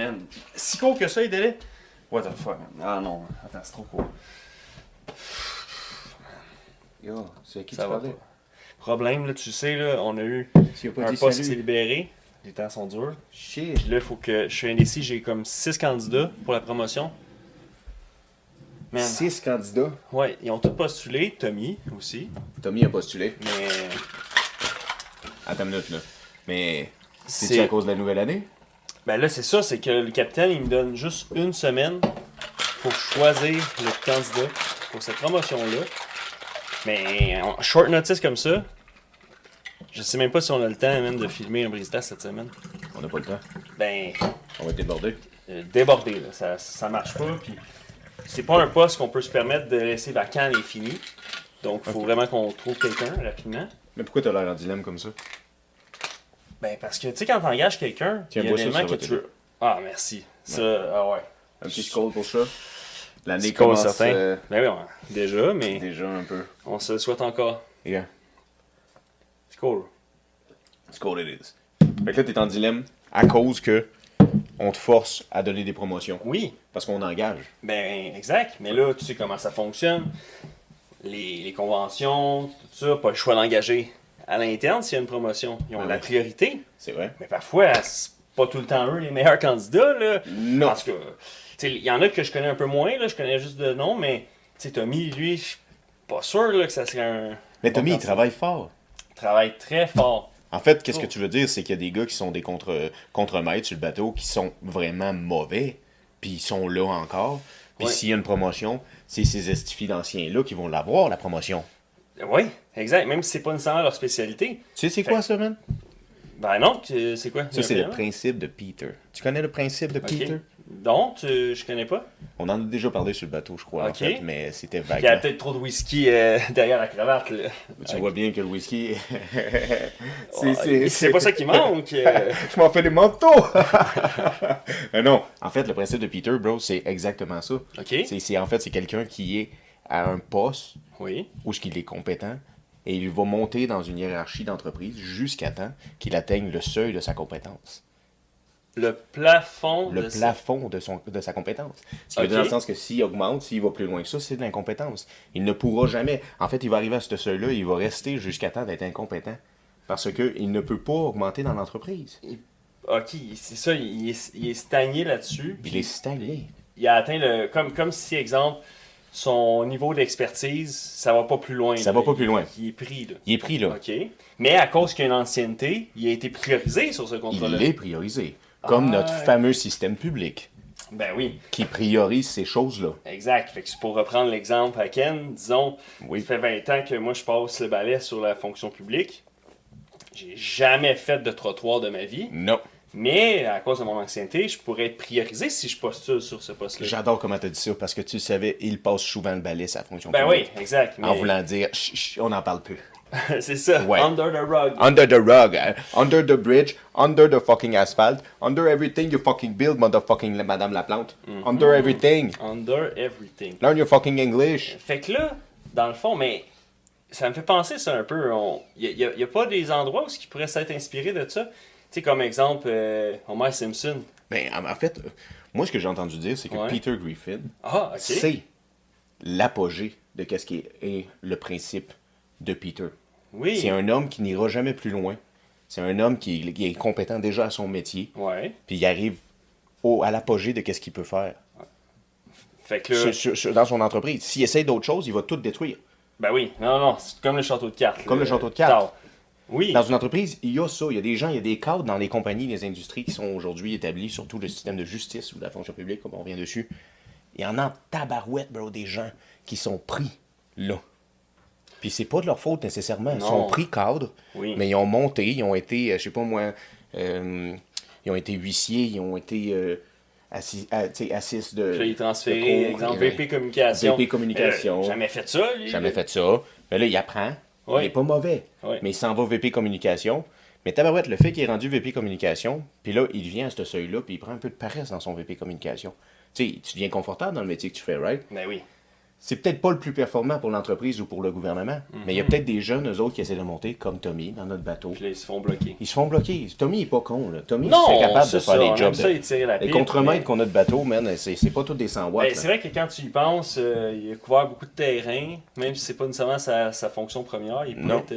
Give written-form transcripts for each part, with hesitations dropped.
man. Si court que ça, les délais? What the fuck, man? Ah non, attends, c'est trop court. Yo, c'est à qui Ça tu va parlais? pas. Problème, là, tu sais, là, on a eu S'il a pas un dit poste qui s'est salut. libéré. Les temps sont durs. Shit. Puis là, il faut que je suis indécis. J'ai comme 6 candidats pour la promotion. Man. 6 candidats. Ouais, ils ont tous postulé. Tommy aussi. Tommy a postulé. Mais Attends une minute, là. Mais c'est-tu c'est. à cause de la nouvelle année? Ben là, c'est ça. C'est que le capitaine, il me donne juste une semaine pour choisir le candidat pour cette promotion-là. Mais en short notice comme ça, je sais même pas si on a le temps même de filmer un brise-glace cette semaine. On n'a pas le temps. Ben, On va être débordé. débordé, là. Ça marche pas. Puis c'est pas un poste qu'on peut se permettre de laisser vacant à l'infini. Donc, il faut vraiment qu'on trouve quelqu'un rapidement. Mais pourquoi t'as l'air en dilemme comme ça? Ben, parce que, tu sais, quand t'engages quelqu'un, il Tiens, y a bois des ça, éléments ça que va tu veux. Ah, merci. Ça, ah ouais. Un petit scroll pour ça. L'année C'est cool, commence certain. Ben oui, déjà, mais déjà un peu. on se le souhaite encore. Yeah. C'est cool. Scroll it is. Fait que là, t'es en dilemme à cause que on te force à donner des promotions. Oui, Parce qu'on engage. ben, exact. Mais là, tu sais comment ça fonctionne. Les conventions, tout ça, pas le choix d'engager à l'interne s'il y a une promotion. Ils ont Ben la oui. priorité. C'est vrai? Mais parfois, c'est pas tout le temps eux les meilleurs candidats, là. Non. Parce que, tu sais, il y en a que je connais un peu moins, là. Je connais juste de nom, mais, tu sais, Tommy, lui, je suis pas sûr, là, que ça serait un. Mais bon Tommy, il candidat. travaille fort. Il travaille très fort. En fait, qu'est-ce que tu veux dire, c'est qu'il y a des gars qui sont des contre-maîtres sur le bateau qui sont vraiment mauvais, puis ils sont là encore. Puis Ouais. s'il y a une promotion, c'est ces estifis d'anciens-là qui vont l'avoir, la promotion. Oui, exact. Même si c'est pas nécessairement leur spécialité. Tu sais c'est quoi ça, man? Ben non, c'est quoi? Ça, c'est le Vraiment? principe de Peter. Tu connais le principe de Ok. Peter? Donc, je connais pas. On en a déjà parlé sur le bateau, je crois, en Ok. fait, mais c'était Il y a vague. peut-être trop de whisky derrière la cravate, là. Tu vois bien que le whisky... C'est pas ça qui manque. Je m'en fais des manteaux! Non, en fait, le principe de Peter, bro, c'est exactement ça. Ok. En fait, c'est quelqu'un qui est à un poste Oui. où il est compétent et il va monter dans une hiérarchie d'entreprise jusqu'à temps qu'il atteigne le seuil de sa compétence. Le plafond Le de plafond de sa compétence. Ce qui veut Ok. dire dans le sens que s'il augmente, s'il va plus loin que ça, c'est de l'incompétence. Il ne pourra jamais. En fait, il va arriver à ce seuil-là, il va rester jusqu'à temps d'être incompétent. Parce qu'il ne peut pas augmenter dans l'entreprise. Ok, c'est ça, il est stagné là-dessus. Il puis est stagné. il a atteint le. Comme si, exemple, son niveau d'expertise, ça va pas plus loin. Ça là. va pas plus loin. Il est pris, là. Il est pris là. Ok. Mais à cause qu'il y a une ancienneté, il a été priorisé sur ce contrat-là. Il est priorisé. Comme Ah, notre ouais. fameux système public Ben oui, qui priorise ces choses-là. exact. Fait que c'est pour reprendre l'exemple à Ken, disons, Oui. ça fait 20 ans que moi je passe le balai sur la fonction publique. J'ai jamais fait de trottoir de ma vie. Non. Mais à cause de mon ancienneté, je pourrais être priorisé si je postule sur ce poste-là. J'adore comment tu as dit ça parce que tu savais, il passe souvent le balai sa fonction Ben oui, publique. exact. Mais En voulant dire, chut, chut, on n'en parle plus. c'est ça, Ouais. under the rug. Under the rug, under the bridge, under the fucking asphalt, under everything you fucking build, motherfucking Madame Laplante. Under everything. Under everything. Learn your fucking English. Fait que là, dans le fond, mais ça me fait penser ça un peu. Il y a pas des endroits où ce qui pourrait s'être inspiré de ça. Tu sais, comme exemple, Homer Simpson. Ben, en fait, moi, ce que j'ai entendu dire, c'est que Ouais. Peter Griffin, Ah, ok. c'est l'apogée de qu'est-ce qui est le principe de Peter. Oui. C'est un homme qui n'ira jamais plus loin. C'est un homme qui est compétent déjà à son métier. Ouais. Puis il arrive à l'apogée de qu'est-ce qu'il peut faire. Fait que là, Dans son entreprise. S'il essaie d'autres choses, il va tout détruire. ben oui. Non, c'est comme le château de cartes. Comme là. le château de cartes. Tard. Oui. Dans une entreprise, il y a ça. Il y a des gens, il y a des cadres dans les compagnies, les industries qui sont aujourd'hui établis, surtout le système de justice ou de la fonction publique, comme on revient dessus. Il y en a en tabarouette, bro, des gens qui sont pris là. Puis c'est pas de leur faute nécessairement. Ils Non. sont pris cadres, Oui. mais ils ont monté, ils ont été, je sais pas moi, ils ont été huissiers, ils ont été assis de... Puis là, il est de transféré, cours, exemple, il- VP Communication. VP Communication. Jamais fait ça, lui. Jamais fait ça. Mais là, il apprend. Ouais. Il est pas mauvais. Ouais. Mais il s'en va VP Communication. Mais tabarouette, le fait qu'il est rendu VP Communication, puis là, il vient à ce seuil-là, puis il prend un peu de paresse dans son VP Communication. Tu sais, tu deviens confortable dans le métier que tu fais, right? Ben oui. c'est peut-être pas le plus performant pour l'entreprise ou pour le gouvernement, mais il y a peut-être des jeunes, eux autres, qui essaient de monter, comme Tommy, dans notre bateau. Puis là, ils se font bloquer. Ils se font bloquer. Tommy est pas con, là. Tommy, Non, c'est capable de c'est faire ça, les on jobs. aime ça, il tire la Les pile, contremaîtres mais- qu'on a de bateau, man, c'est pas tous des 100 watts. Ben, c'est vrai que quand tu y penses, il a couvert beaucoup de terrain, même si c'est pas nécessairement sa fonction première, il peut Non. être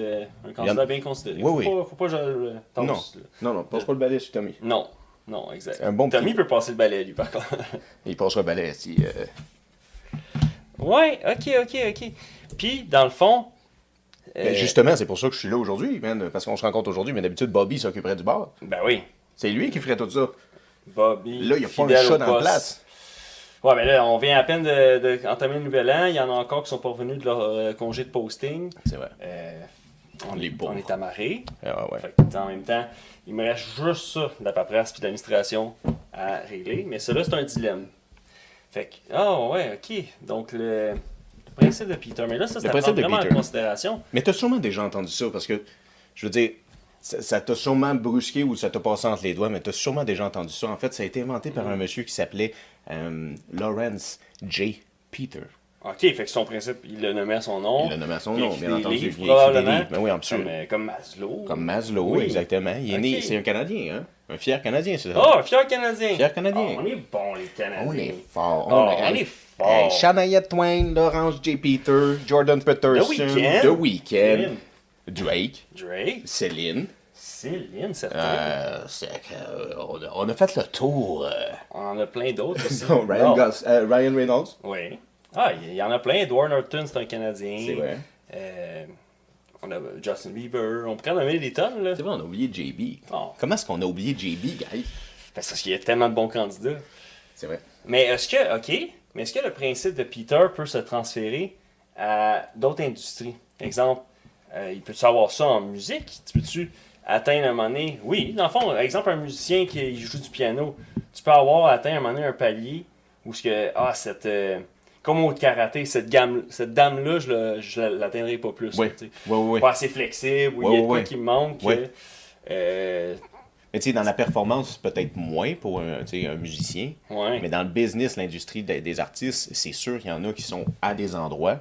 un candidat bien considéré. Oui, Faut pas genre, le Non, toss, là. non, passe pas le balai sur Tommy. Non, non, exact. C'est un bon Tommy petit- peut passer le balai, lui, par contre. Il passera le balai si. Ouais, ok. Puis, dans le fond... Ben, justement, c'est pour ça que je suis là aujourd'hui, man, parce qu'on se rencontre aujourd'hui, mais d'habitude, Bobby s'occuperait du bar. Ben oui, C'est lui qui ferait tout ça. Bobby, Là, il n'y a pas un fidèle chat au dans la poste. place. Ouais, mais là, on vient à peine d'entamer le nouvel an. Il y en a encore qui sont pas revenus de leur congé de posting. C'est vrai. On, Les est, pauvres. on est amarrés. Ah ouais. Fait que, en même temps, il me reste juste ça, de la paperasse puis de l'administration à régler. Mais ça, là, c'est un dilemme. Fait que, ouais, ok. Donc, le principe de Peter. Mais là, ça Le principe de vraiment Peter. en considération. Mais t'as sûrement déjà entendu ça, parce que, je veux dire, ça t'a sûrement brusqué ou ça t'a passé entre les doigts, mais t'as sûrement déjà entendu ça. En fait, ça a été inventé par un monsieur qui s'appelait Lawrence J. Peter. Ok, fait que son principe, il l'a nommé à son nom. Il l'a nommé à son Il a nom, écrit bien des entendu. livres, Il a écrit des probablement. livres. Ben oui, absolument. Comme Maslow. Comme Maslow, Oui. exactement. Il est né, Ok. c'est un Canadien, hein? Un fier Canadien, c'est ça. Oh, fier Canadien. Fier Canadien. Oh, on est bons, les Canadiens. On est fort. Oh, on est fort. Hey, Shania Twain, Laurence J. Peter, Jordan Peterson, The Weeknd. Weeknd, Drake, Drake. Céline. Céline, certain. On a fait le tour. On en a plein d'autres aussi. Ryan, Non. Ryan Reynolds. Oui. Ah, il y en a plein. Edward Norton, c'est un Canadien. C'est vrai. On a Justin Bieber. On pourrait en nommer des tonnes, là. C'est vrai, on a oublié JB. Oh. Comment est-ce qu'on a oublié JB, guys? Parce qu'il y a tellement de bons candidats. C'est vrai. Mais est-ce que le principe de Peter peut se transférer à d'autres industries? Exemple, il peut-tu avoir ça en musique? Tu peux-tu atteindre un moment donné? Oui, dans le fond, exemple, un musicien qui joue du piano, tu peux avoir atteint un moment donné un palier où ce que, comme au karaté, cette dame-là, je l'atteindrai pas plus. Oui, là, tu sais. oui. Pas assez flexible, ou il y a de quoi qui me manque. Oui. Mais tu sais, dans la performance, peut-être moins pour un musicien. Ouais. Mais dans le business, l'industrie des artistes, c'est sûr qu'il y en a qui sont à des endroits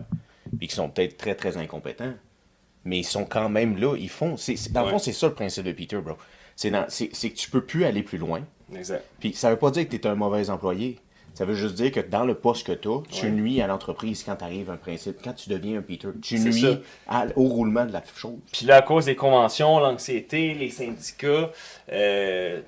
puis qui sont peut-être très, très incompétents. Mais ils sont quand même là. Ils font. Dans le fond, c'est ça le principe de Peter, bro. C'est que tu peux plus aller plus loin. Exact. Puis ça veut pas dire que tu es un mauvais employé. Ça veut juste dire que dans le poste que tu as, tu Ouais. nuis à l'entreprise quand tu arrives à un principe. Quand tu deviens un Peter, tu C'est nuis ça. au roulement de la chose. Puis là, à cause des conventions, l'anxiété, les syndicats,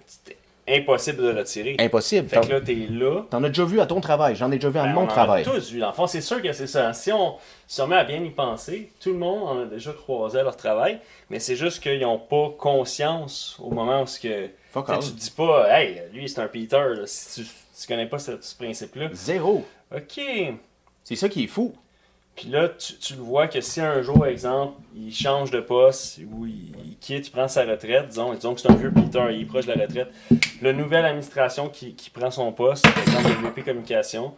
c'était impossible de retirer. Impossible. Fait que là, t'es là. T'en as déjà vu à ton travail. J'en ai déjà vu à Ben, mon on en travail. a tous vu. Dans le fond, c'est sûr que c'est ça. Si on se met à bien y penser, tout le monde en a déjà croisé à leur travail, mais c'est juste qu'ils n'ont pas conscience au moment où ce que, Fuck tu sais, all. tu te dis pas, hey, lui c'est un Peter, là, si tu connais pas ce principe-là. Zéro. Ok. C'est ça qui est fou. Puis là, tu le vois que si un jour, exemple, il change de poste ou il quitte, il prend sa retraite, disons que c'est un vieux Peter, il est proche de la retraite, la nouvelle administration qui prend son poste, par exemple, développer communication,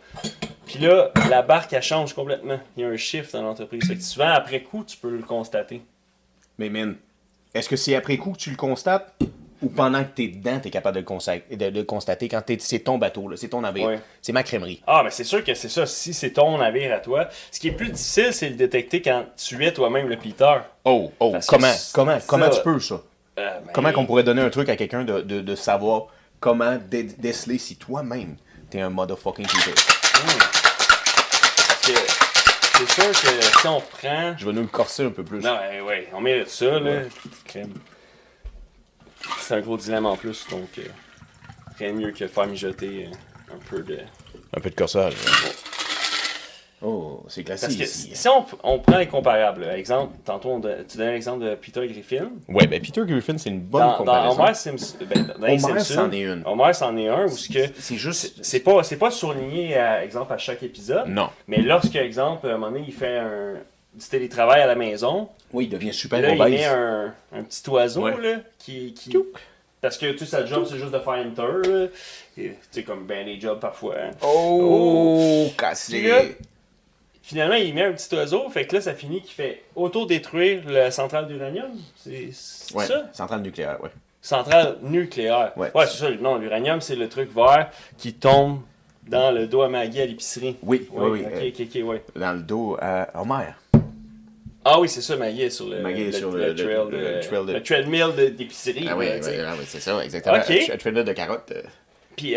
puis là, la barque, elle change complètement. Il y a un shift dans l'entreprise. Fait que souvent, après coup, tu peux le constater. Mais man, est-ce que c'est après coup que tu le constates ou pendant que t'es dedans, t'es capable de le constater quand c'est ton bateau, là, c'est ton navire, Ouais. c'est ma crèmerie. Ah, mais c'est sûr que c'est ça. Si c'est ton navire à toi, ce qui est plus difficile, c'est le détecter quand tu es toi-même le Peter. Oh, Parce que comment ça- tu peux ça? Ben, Comment qu'on pourrait donner un truc à quelqu'un de savoir comment déceler si toi-même t'es un motherfucking Peter? Parce que c'est sûr que si on prend... Je vais nous le corser un peu plus. Non, ouais, on mérite ça, là. Crème. C'est un gros dilemme en plus, donc rien de mieux que de faire mijoter un peu de... Un peu de corsage. Oh, c'est classique. Parce que ici. si on prend les comparables, là, exemple, tantôt tu donnais l'exemple de Peter Griffin. Ouais, ben Peter Griffin, c'est une bonne Dans comparaison. Homer Simpson, dans les Homer, Simpsons, c'en est une. Homer, c'en est un où ce que C'est juste... c'est pas surligné, exemple, à chaque épisode. Non. Mais lorsque, exemple, à un moment donné, il fait du télétravail à la maison, Oui, il devient super là, il obèse. met un petit oiseau, Ouais. là, qui... Parce que, tu sais, sa job, c'est juste de faire enter, là. Et, tu sais, comme ben les jobs parfois. Hein. Oh, Puis là, cassé. finalement, il met un petit oiseau, fait que là, ça finit qu'il fait auto-détruire la centrale d'uranium. C'est Ouais, ça? centrale nucléaire, ouais. Centrale nucléaire. Ouais. C'est ça. Non, l'uranium, c'est le truc vert qui tombe dans le dos à Maggie à l'épicerie. Oui, oui, Ok, ouais. dans le dos à Homer. Ah oui, c'est ça, Maggie est sur le, Maggie est sur le trail le treadmill d'épicerie. Ah oui, là, tu sais. c'est ça, exactement. Ok. Un trailer de carottes. Puis,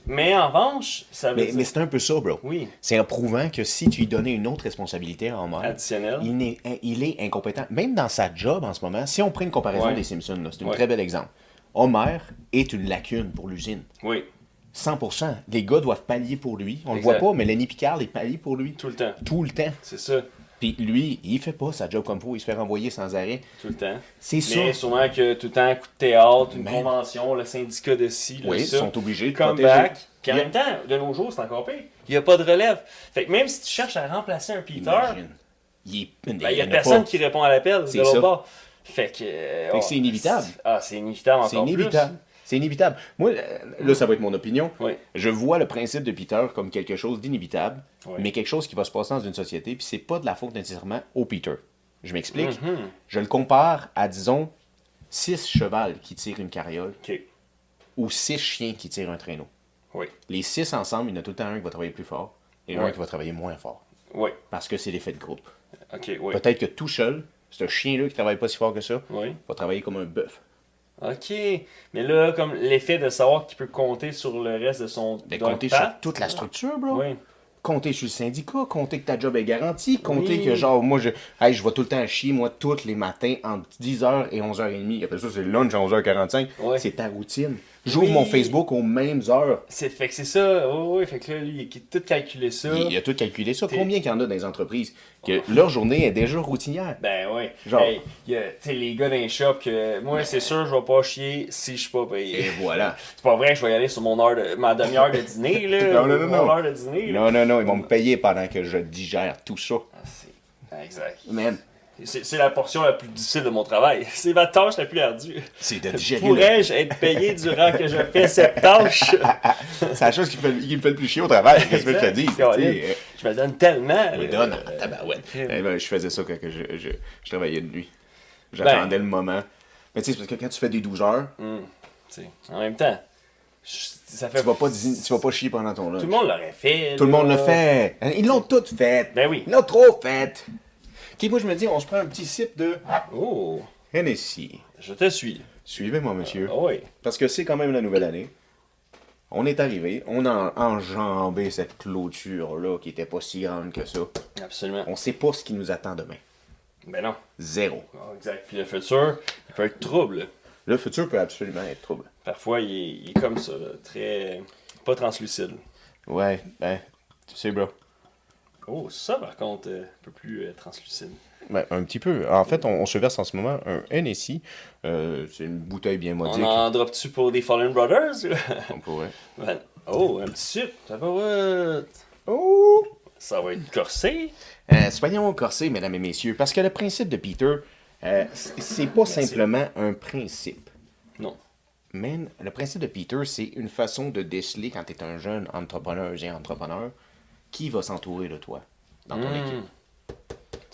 mais en revanche, ça veut Mais dire... c'est un peu ça, bro. Oui, C'est en prouvant que si tu lui donnais une autre responsabilité à Homer, additionnel. il est incompétent. Même dans sa job en ce moment, si on prend une comparaison Ouais. des Simpsons, là, c'est un Ouais. très bel exemple. Homer est une lacune pour l'usine. Oui, 100%. Les gars doivent pallier pour lui. On le Exact. voit pas, mais Lenny Picard, il pallie pour lui. tout le temps. Tout le temps. C'est ça, Puis lui, il fait pas sa job comme faut. Il se fait renvoyer sans arrêt. tout le temps. C'est ça. Mais sûrement que tout le temps, coup de théâtre, une Mais- convention, le syndicat de ci, de Oui, ils ça. sont obligés de Comeback. protéger. Puis en Yeah. même temps, de nos jours, c'est encore pire. Il n'y a pas de relève. Fait que même si tu cherches à remplacer un Peter, Imagine. Il ben, y il n'y a en personne pas. qui répond à l'appel de C'est l'autre ça. bord. Fait que c'est inévitable. C'est inévitable encore C'est inévitable. C'est inévitable. Moi, là, ça va être mon opinion. Oui. Je vois le principe de Peter comme quelque chose d'inévitable, Oui. mais quelque chose qui va se passer dans une société, puis c'est pas de la faute nécessairement au Peter. Je m'explique. Mhm. Je le compare à, disons, 6 chevals qui tirent une carriole OK. ou 6 chiens qui tirent un traîneau. Oui. Les 6 ensemble, il y en a tout le temps un qui va travailler plus fort et un Ouais. qui va travailler moins fort. Oui. Parce que c'est l'effet de groupe. OK, oui. Peut-être que tout seul, ce chien-là qui travaille pas si fort que ça, Oui. va travailler comme un bœuf. OK. Mais là, comme l'effet de savoir qu'il peut compter sur le reste de son De dog compter path. sur toute la structure, bro. Oui. Compter sur le syndicat, compter que ta job est garantie, compter Oui. que genre, moi, je vais tout le temps chier, moi, tous les matins, entre 10h et 11h30. Après ça, c'est le lunch à 11h45. Ouais. C'est ta routine. J'ouvre Oui. mon Facebook aux mêmes heures. Fait que c'est ça. Oui, oui. Fait que là, lui, il a tout calculé ça. Il a tout calculé ça. T'es- Combien qu'il y en a dans les entreprises que leur journée est déjà routinière? Ben oui. Genre. Hey, tu sais, les gars d'un shop, que moi, c'est sûr, je vais pas chier si je suis pas payé. Et voilà. C'est pas vrai, je vais y aller sur ma demi-heure de dîner, là. Non, non, non, mon non. heure de dîner. là. Non, non, non, ils vont me payer pendant que je digère tout ça. Exact. Man, C'est la portion la plus difficile de mon travail. C'est ma tâche la plus ardue. c'est de digérer. Pourrais-je être payé durant que je fais cette tâche? C'est la chose qui me fait le plus chier au travail. Qu'est-ce que je te dis? Tu Exact. sais, Je me donne tellement. je me là. donne en tabarouette. Eh ben, je faisais ça quand que je travaillais de nuit. Ben. J'attendais le moment. Mais tu sais, c'est parce que quand tu fais des 12 heures, Tu sais, en même temps, ça fait. tu vas pas chier pendant ton lunch. Tout le monde l'aurait fait. Tout le monde là. le fait. Ils l'ont tout fait. Ben oui. Ils l'ont trop fait. Ok, moi je me dis, on se prend un petit sip de Oh, Hennessy. je te suis. Suivez-moi, monsieur. Ah oui. Parce que c'est quand même la nouvelle année. On est arrivé, on a enjambé cette clôture-là qui était pas si grande que ça. Absolument. On sait pas ce qui nous attend demain. Ben non. Zéro. Ah, exact. Puis le futur, il peut être trouble. Le futur peut absolument être trouble. Parfois, il est comme ça, là, très. Pas translucide. Ouais, ben, tu sais, bro. Oh, ça, par contre, un peu plus translucide. Ben, un petit peu. En fait, on se verse en ce moment un Hennessy. C'est une bouteille bien On modique. en drop-tu pour des Fallen Brothers? On pourrait. Ben, oh, un petit sup. Ça va être. Oh! Ça va être corsé. Soyons corsés, mesdames et messieurs, parce que le principe de Peter, c'est pas simplement un principe. Non. Mais le principe de Peter, c'est une façon de déceler quand tu es un jeune entrepreneur et entrepreneur qui va s'entourer de toi dans ton équipe.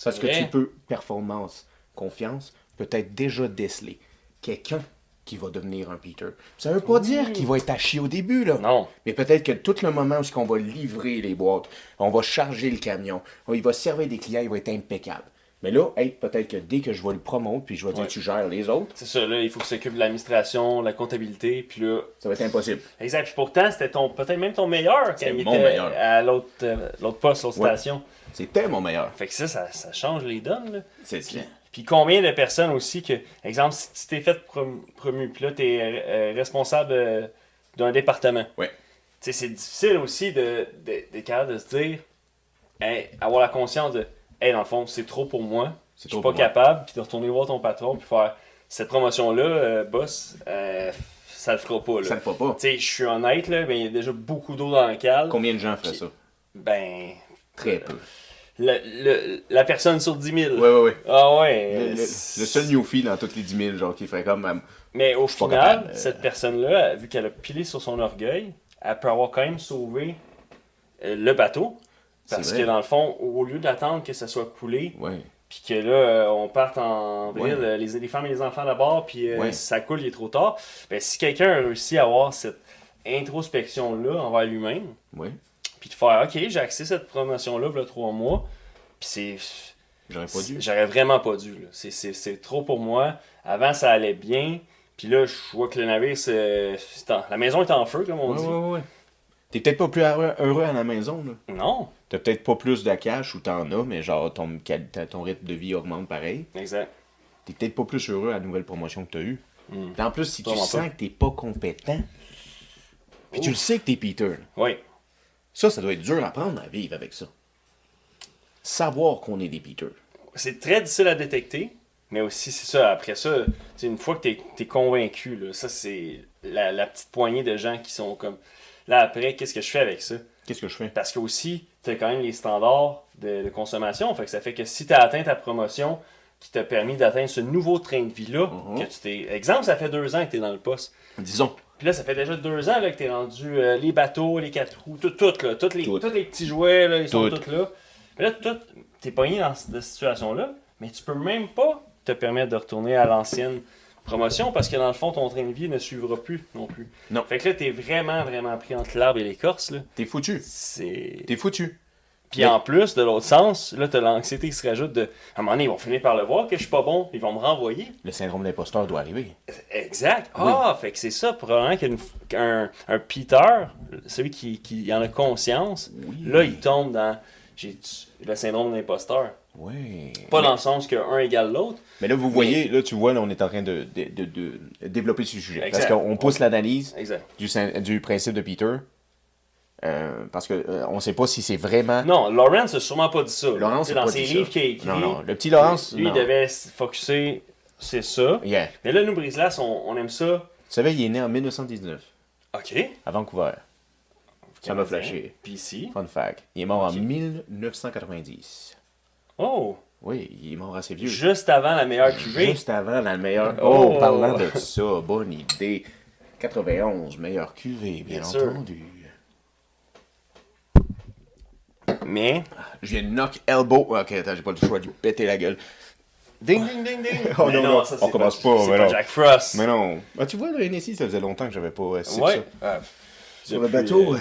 Parce que vrai. tu peux, performance, confiance, peut-être déjà déceler quelqu'un qui va devenir un Peter. Ça veut pas dire qu'il va être à chier au début, là. Non. Mais peut-être que tout le moment où on va livrer les boîtes, on va charger le camion, il va servir des clients, il va être impeccable. Mais là, hey, peut-être que dès que je vais le promouvoir, puis je vais dire Ouais. tu gères les autres, C'est ça, là, il faut que s'occupe de l'administration, de la comptabilité, puis là. ça va être impossible. Exact. Puis pourtant, c'était peut-être même ton meilleur quand C'était il mon était meilleur. à l'autre poste, l'autre Ouais. station. C'était mon meilleur. Fait que ça change les donnes, là. C'est Puis combien de personnes aussi que, exemple, si tu t'es fait promu, puis là, tu es responsable d'un département. Ouais. Tu sais, c'est difficile aussi d'être capable de se dire, hey, avoir la conscience de, hey, dans le fond, c'est trop pour moi, je suis trop pas pour moi. capable, puis de retourner voir ton patron, puis faire cette promotion-là, boss, ça le fera pas. Là. Ça le fera pas. Tu sais, je suis honnête, là, ben, il y a déjà beaucoup d'eau dans le cale. Combien de gens feraient ça? Ben, Très peu. la personne sur 10 000. Ouais, ouais, ouais. Ah ouais. Le seul newfie dans toutes les 10 000, genre, qui ferait comme... Mais au pas final, capable, cette personne-là, vu qu'elle a pilé sur son orgueil, elle peut avoir quand même sauvé le bateau. Parce C'est vrai. que dans le fond, au lieu d'attendre que ça soit coulé, Ouais. puis que là, on parte en vrille, Ouais. les femmes et les enfants d'abord, puis Ouais. si ça coule, il est trop tard. Ben, si quelqu'un a réussi à avoir cette introspection-là envers lui-même. Oui. Puis de faire, OK, j'ai accès à cette promotion-là, il y a 3 mois. Puis c'est. J'aurais pas dû. J'aurais vraiment pas dû. Là. C'est trop pour moi. Avant, ça allait bien. Puis là, je vois que le navire, la maison est en feu, comme on dit. Ouais. T'es peut-être pas plus heureux à la maison, là. Non. T'as peut-être pas plus de cash ou t'en as, mais genre ton rythme de vie augmente pareil. Exact. T'es peut-être pas plus heureux à la nouvelle promotion que t'as eue. Puis en plus, si tu Vraiment sens pas. que t'es pas compétent, puis tu le sais que t'es Peter, là, Oui. ça doit être dur à prendre à vivre avec ça. Savoir qu'on est des Peter. C'est très difficile à détecter, mais aussi, c'est ça, après ça, une fois que t'es convaincu, là, ça, c'est la petite poignée de gens qui sont comme... Là, après, qu'est-ce que je fais avec ça? Qu'est-ce que je fais? Parce que aussi, t'as quand même les standards de consommation, fait que ça fait que si t'as atteint ta promotion qui t'a permis d'atteindre ce nouveau train de vie-là, que tu t'es... Exemple, ça fait 2 ans que t'es dans le poste. Disons. Puis là, ça fait déjà 2 ans là, que t'es rendu les bateaux, les 4 roues, tout là. Tous les petits jouets, là, ils sont tous là. Mais là, t'es pogné dans cette situation-là, mais tu peux même pas te permettre de retourner à l'ancienne promotion parce que dans le fond, ton train de vie ne suivra plus non plus. Non. Fait que là, t'es vraiment, vraiment pris entre l'arbre et l'écorce. Là. T'es foutu. C'est... T'es foutu. Puis Mais- en plus, de l'autre sens, là, t'as l'anxiété qui se rajoute de... À un moment donné, ils vont finir par le voir que je suis pas bon, ils vont me renvoyer. Le syndrome d'imposteur doit arriver. Exact. Ah, fait que c'est ça, probablement qu'un Peter, celui qui en a conscience, Oui. là, il tombe dans le syndrome de l'imposteur. Oui. Pas dans le sens que un égale l'autre. Mais là, vous voyez, là, tu vois, là, on est en train de développer ce sujet. Exact. Parce qu'on pousse l'analyse Exact. du principe de Peter. Parce que on sait pas si c'est vraiment... Non, Lawrence a sûrement pas dit ça. Laurence Tu sais, a dans pas ses dit livres ça. qu'il a écrits. Non. Le petit Laurence, lui, non. il devait se focusser, c'est ça. Yeah. Mais là, nous, Brise-Glace, on aime ça. Tu savais, il est né en 1919, OK. à Vancouver. Ça m'a flashé. Puis ici. Fun fact. Il est mort Ok. en 1990. Oh! Oui, il est mort assez vieux. Juste avant la meilleure cuvée. Juste avant la meilleure... Oh. Oh, parlant de ça, bonne idée. 91, meilleure cuvée, bien Bien sûr. entendu. Mais... Je viens de knock elbow. Ok, attends, j'ai pas le choix de lui péter la gueule. Ding, ding, ding, ding. Oh Mais non, ça, on c'est commence pas, c'est mais pas non. Jack Frost. Mais non. Ah, tu vois, le NSI, ça faisait longtemps que j'avais pas essayé Ouais. ça. Ah, Sur le depuis, bateau,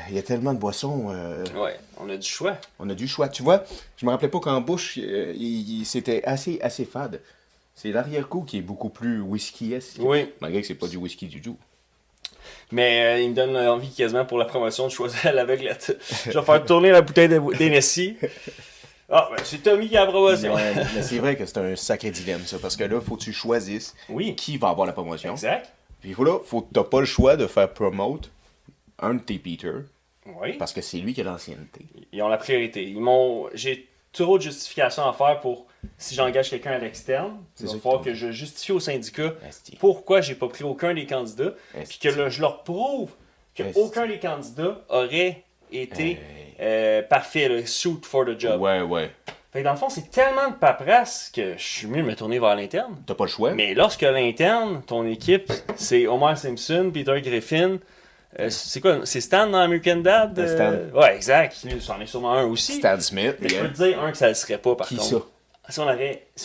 il y a tellement de boissons. Ouais, on a du choix. On a du choix. Tu vois, je me rappelais pas qu'en bouche, c'était assez fade. C'est l'arrière-goût qui est beaucoup plus whisky-esque. Oui. Malgré que c'est pas du whisky du tout. Mais il me donne envie quasiment pour la promotion de choisir à l'aveuglette. Je vais faire tourner la bouteille d'Hennessy. Ah, ben c'est Tommy qui a la promotion. Mais c'est vrai que c'est un sacré dilemme, ça. Parce que là, faut que tu choisisses Oui, qui va avoir la promotion. exact. Puis t'as pas le choix de faire promote un de tes Peter. Oui. Parce que c'est lui qui a l'ancienneté. Ils ont la priorité. J'ai trop de justifications à faire pour si j'engage quelqu'un à l'externe. Il va ça falloir qui que je justifie au syndicat Esti. pourquoi j'ai pas pris aucun des candidats. Puis Esti. que là, je leur prouve que Esti. aucun des candidats aurait été parfait, là, suit for the job. Ouais. Fait que dans le fond, c'est tellement de paperasse que je suis mieux de me tourner vers l'interne. T'as pas le choix. Mais lorsque l'interne, ton équipe, c'est Homer Simpson, Peter Griffin, c'est quoi? C'est Stan dans American Dad? Stan. Ouais, exact. Lui, c'en est sûrement un aussi. Stan Smith. Mais je yeah. peux te dire un que ça ne serait pas, par Qui contre. ça? Si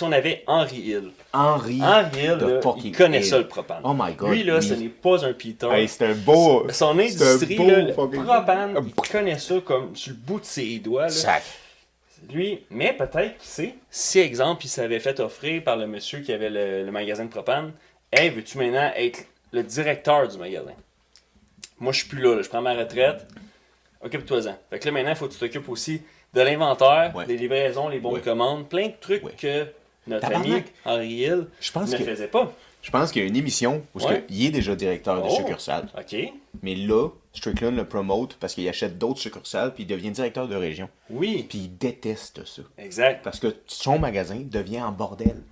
on avait Henry Hill. Henry. Henry Hill, de là, fucking il connaît Hill. ça, le propane. Oh my God, Lui, là, oui. ce n'est pas un Peter. Hey, c'est un beau. Son c'est un industrie, beau là, le fucking- propane, il connaît ça comme sur le bout de ses doigts. Là. Sac. Lui, mais peut-être, qui sait, si, exemple, il s'avait fait offrir par le monsieur qui avait le magasin de propane, « Hey, veux-tu maintenant être le directeur du magasin? » Moi, je suis plus là, je prends ma retraite. Occupe-toi-en. Fait que là, maintenant, il faut que tu t'occupes aussi de l'inventaire, Ouais. des livraisons, les bons de Ouais. commande, plein de trucs Ouais. que notre Tabarnak. ami Henry Hill Je pense ne que- faisait pas. Je pense qu'il y a une émission où Ouais. il est déjà directeur de Oh. succursale. OK. Mais là, Strickland le promote parce qu'il achète d'autres succursales puis il devient directeur de région. Oui, Puis il déteste ça. exact. Parce que son magasin devient en bordel.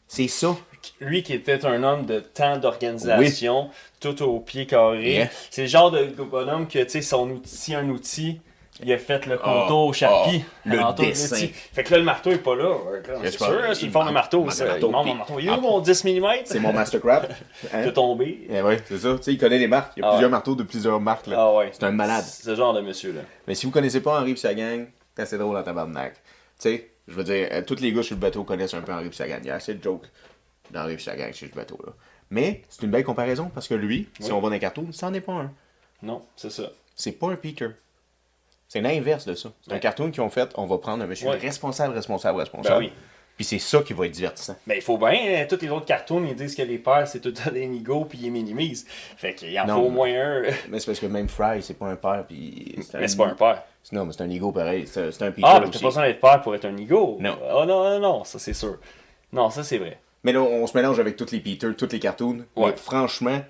C'est ça. Lui qui était un homme de temps d'organisation, tout au pied carré. Yeah. C'est le genre de bonhomme que, tu sais, son outil, si un outil, il a fait le contour au Sharpie. le alentour de dessin. l'outil. Fait que là, le marteau est pas là. Ouais, là, Yes, c'est pas. sûr, c'est Il une forme de manque- marteau. manque Ça. de Il marteau, manque puis- mon marteau. Il est où mon 10 mm? C'est mon Mastercraft. De tomber. Eh ouais, c'est ça. Tu sais, il connaît les marques. Il y a Ah plusieurs ouais. marteaux de plusieurs marques. Là. Ah ouais. C'est un malade. C'est ce genre de monsieur-là. Mais si vous connaissez pas Henri et sa gang, c'est assez drôle en tabarnak. Tu sais, je veux dire, tous les gars sur le bateau connaissent un peu Henri et sa gang. Il y a assez de jokes d'Henri et sa gang sur le bateau. Là. Mais c'est une belle comparaison parce que lui, si on va dans les cartoons, c'en est pas un. Non, c'est ça. C'est pas un Peter. C'est l'inverse de ça. C'est un Ouais. cartoon qu'ils ont fait, on va prendre un monsieur Ouais. responsable. Ben oui. Puis c'est ça qui va être divertissant. Mais il faut bien, tous les autres cartoons, ils disent que les pères, c'est tout le temps des nigauds, puis ils minimisent. Fait qu'il en Non. faut au moins un. Mais c'est parce que même Fry, c'est pas un père, puis... Mais c'est pas un père. Non, mais c'est un ego pareil. C'est un Peter Ah, mais t'as aussi. pas besoin d'être père pour être un nigaud. Non. Ah non, non, non, ça c'est sûr. Non, ça c'est vrai. Mais là, on se mélange avec tous les Peter, tous les cartoons. Ouais. Mais franchement,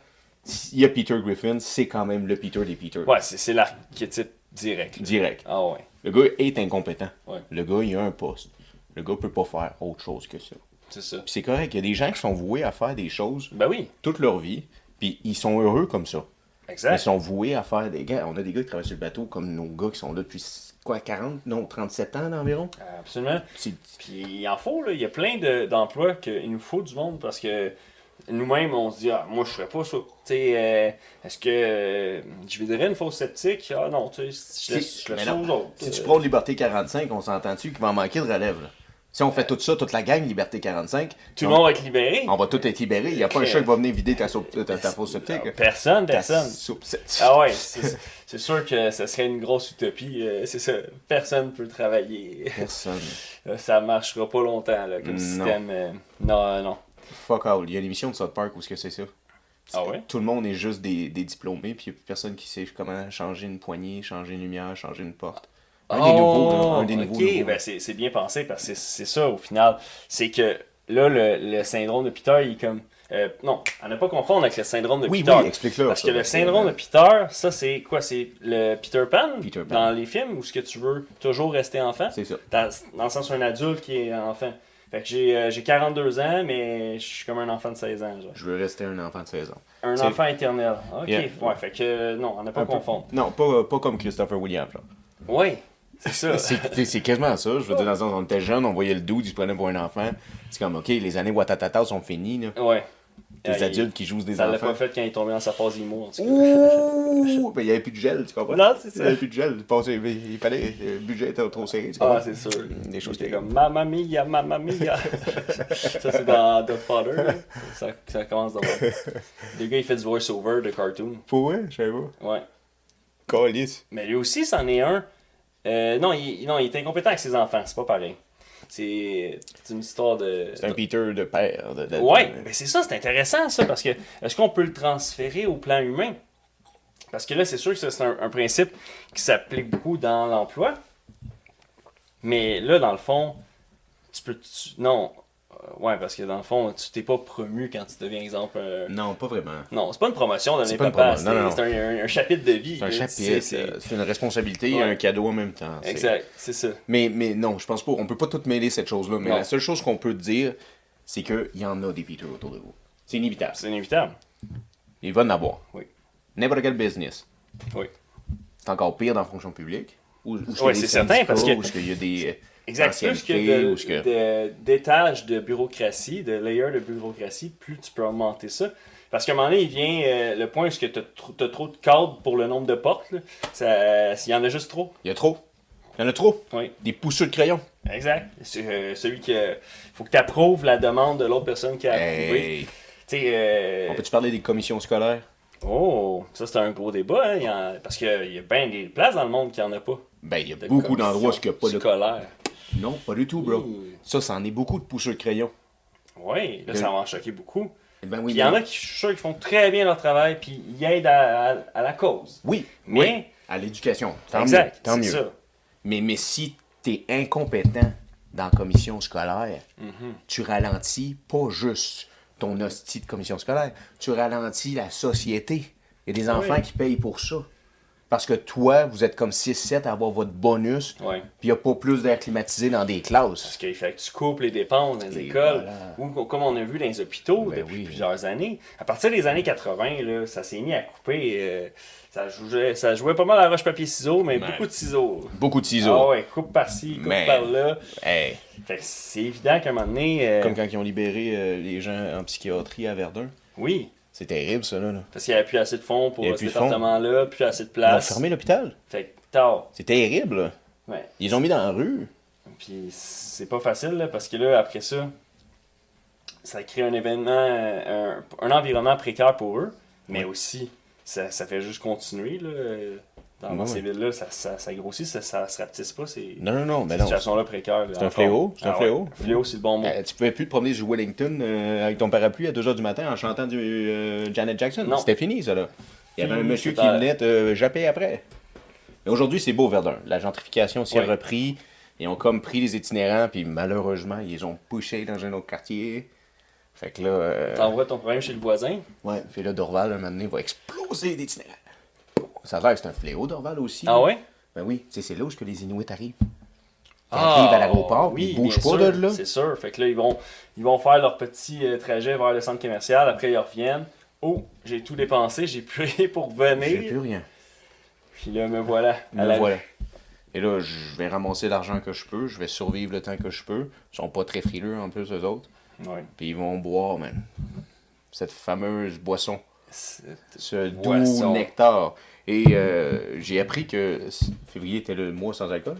s'il y a Peter Griffin, c'est quand même le Peter des Peter. Ouais, c'est l'archétype direct. là. Direct. Ah ouais. Le gars est incompétent. Ouais. Le gars, il a un poste. Le gars peut pas faire autre chose que ça. C'est ça. Puis c'est correct. Il y a des gens qui sont voués à faire des choses Ben oui, toute leur vie. Puis ils sont heureux comme ça. Ils exact. sont voués à faire des gars. On a des gars qui travaillent sur le bateau comme nos gars qui sont là depuis quoi, 40, non, 37 ans environ. Absolument. C'est- Puis il en faut, là. Il y a plein d'emplois qu'il nous faut du monde parce que nous-mêmes, on se dit, ah, moi je ferais pas ça. Tu sais, est-ce que je viderais une fausse sceptique? Ah non, tu sais, je laisse Mais ça non. aux autres. Si tu prends Liberté 45, on s'entend-tu qu'il va en manquer de relève, là? Si on fait tout ça, toute la gang Liberté 45, Tout le monde va être libéré. on va tout être libéré. Il n'y a pas un Ok. chat qui va venir vider ta fausse sceptique. Personne, Ta personne. soupe septique. Ah ouais, c'est sûr que ça serait une grosse utopie. C'est ça. Personne peut travailler. Personne. Ça marchera pas longtemps là, comme Non. système. Non, non. Fuck all. Il y a une émission de South Park où c'est ça. Ah ouais? Tout le monde est juste des diplômés, puis il n'y a plus personne qui sait comment changer une poignée, changer une lumière, changer une porte. Un des nouveaux, là, un des nouveaux. Ok, ben c'est bien pensé parce que c'est ça au final. C'est que là, le syndrome de Peter, il est comme. Non, à ne pas confondre avec le syndrome de Oui, Peter. oui, explique-le. Parce ça, que le syndrome de Peter, ça c'est quoi? C'est le Peter Pan, Peter Pan. dans les films où ce que tu veux toujours rester enfant? C'est ça. Dans le sens un adulte qui est enfant. Fait que j'ai 42 ans, mais je suis comme un enfant de 16 ans. Genre. Je veux rester un enfant de 16 ans. Un C'est- enfant éternel. Ok, Yeah. ouais, fait que non, à ne pas Un peu- confondre. Non, pas comme Christopher Williams. Genre. Oui, c'est ça. C'est quasiment ça. Je veux dire, dans le sens, on était jeunes, on voyait le dude, il se prenait pour un enfant. C'est comme, OK, les années Watatata sont finies. Là. Ouais. Des adultes qui jouent des Ça l'a enfants. pas fait quand il est tombé dans sa phase IMO, en tout cas. Ouh! Ben, il n'y avait plus de gel, tu comprends? Non, c'est Il ça. n'y avait plus de gel. Il fallait, le budget était trop serré. Tu Ah, comprends? c'est sûr. Des choses J'étais qui- comme Mamma mia, Mamma mia. Ça, c'est dans The Father. là. Ça commence dans le gars, il fait du voice-over de cartoon. Pour vrai? Je sais pas. Ouais. Calice. Mais lui aussi, c'en est un. Non, il est incompétent avec ses enfants, c'est pas pareil. C'est une histoire de. C'est un Peter de père. Ouais, mais c'est ça, c'est intéressant ça, parce que est-ce qu'on peut le transférer au plan humain? Parce que là, c'est sûr que ça, c'est un principe qui s'applique beaucoup dans l'emploi. Mais là, dans le fond, non. Ouais, parce que dans le fond, tu t'es pas promu quand tu deviens, exemple. Non, pas vraiment. Non, c'est pas une promotion d'un C'est pas une papa, promo- non, non, c'est un chapitre de vie. C'est un là. chapitre, C'est- c'est une responsabilité et Ouais. un cadeau en même temps. C'est- Exact, c'est ça. Mais non, je pense pas. On peut pas tout mêler cette chose-là. Mais Non. la seule chose qu'on peut dire, c'est qu'il y en a des Peter autour de vous. C'est inévitable. C'est inévitable. Il va en avoir. Oui. N'importe quel business. Oui. C'est encore pire dans la fonction publique. Où Ouais, c'est certain, parce que- Où il y a des Exact. Plus anciennetés, où ce que d'étages de bureaucratie, de layers de bureaucratie, plus tu peux augmenter ça. Parce qu'à un moment donné, il vient le point où tu as trop de cadres pour le nombre de portes. Là. Il y en a juste trop. Il y a trop. Il y en a trop. Oui. Des pousseux de crayon. Exact. C'est, celui qui. Faut que tu approuves la demande de l'autre personne qui a approuvé. Hey. Tu sais. On peut-tu parler des commissions scolaires? Oh, ça c'est un gros débat. Hein. Parce qu'il y a bien des places dans le monde qui en a pas. Ben, il y a De beaucoup d'endroits où il n'y a pas de... scolaire. Non, pas du tout, bro. Ouh. Ça, c'en est beaucoup de pousseux de crayon. Oui, là, ça va en choquer beaucoup. Ben oui, Puis il y en a qui, je suis sûr, qui font très bien leur travail, puis ils aident à la cause. Oui, Mais- oui. À l'éducation. Tant Exact, mieux. Tant c'est mieux. ça. Mais si t'es incompétent dans la commission scolaire, Mm-hmm. tu ralentis pas juste ton hostie de commission scolaire, tu ralentis la société. Il y a des enfants Oui. qui payent pour ça. Parce que toi, vous êtes comme 6-7 à avoir votre bonus, Ouais. puis il n'y a pas plus d'air climatisé dans des classes. Parce qu'il fait que tu coupes les dépenses dans les Et écoles, voilà. ou comme on a vu dans les hôpitaux Ben depuis oui. plusieurs années. À partir des années 80, là, ça s'est mis à couper. Ça jouait pas mal à roche-papier-ciseaux, mais Ouais. beaucoup de ciseaux. Beaucoup de ciseaux. Ah ouais, coupe par-ci, coupe Man. par-là. Hey, Fait que c'est évident qu'à un moment donné. comme quand ils ont libéré les gens en psychiatrie à Verdun. Oui, C'est terrible, ça, là. parce qu'il n'y avait plus assez de fonds pour Il y avait ce plus de fonds. département-là, plus assez de Ils ont place. fermé l'hôpital. Fait que tard. C'est terrible, là. Ouais. Ils les ont mis dans la rue. Puis c'est pas facile, là, parce que là, après ça, ça crée un événement, un environnement précaire pour eux, mais aussi ça fait juste continuer, là. Dans ces villes-là, ça grossit, ça se rapetisse pas, Non, mais ces non. situations-là précaires. C'est un fléau, c'est un fléau. Fléau, c'est le bon mot. Tu pouvais plus te promener sur Wellington avec ton parapluie à 2h du matin en chantant du Janet Jackson. Non. C'était fini, ça, là. Il y avait un Fini, monsieur qui c'était- venait te japper après. Mais aujourd'hui, c'est beau, Verdun. La gentrification s'y a Ouais. repris. Ils ont comme pris les itinérants, puis malheureusement, ils les ont poussés dans un autre quartier. Fait que là... T'envoies ton problème chez le voisin. Ouais, puis là, Dorval, un moment donné, va exploser d'itinérants. Ça a l'air que c'est un fléau, Dorval, aussi. Ah ouais? Ben oui, tu sais, c'est là où les Inuits arrivent. Ils arrivent à l'aéroport, puis ils bougent bien pas sûr, de là. C'est sûr. Fait que là, ils vont faire leur petit trajet vers le centre commercial. Après, ils reviennent. Oh, j'ai tout dépensé, j'ai plus rien pour J'ai venir. plus rien. Puis là, me voilà. Me voilà. Et là, je vais ramasser l'argent que je peux, je vais survivre le temps que je peux. Ils sont pas très frileux en plus, eux autres. Ouais. Puis ils vont boire, man. Cette fameuse boisson. Ce doux Boisson. nectar. Et j'ai appris que février était le mois sans alcool.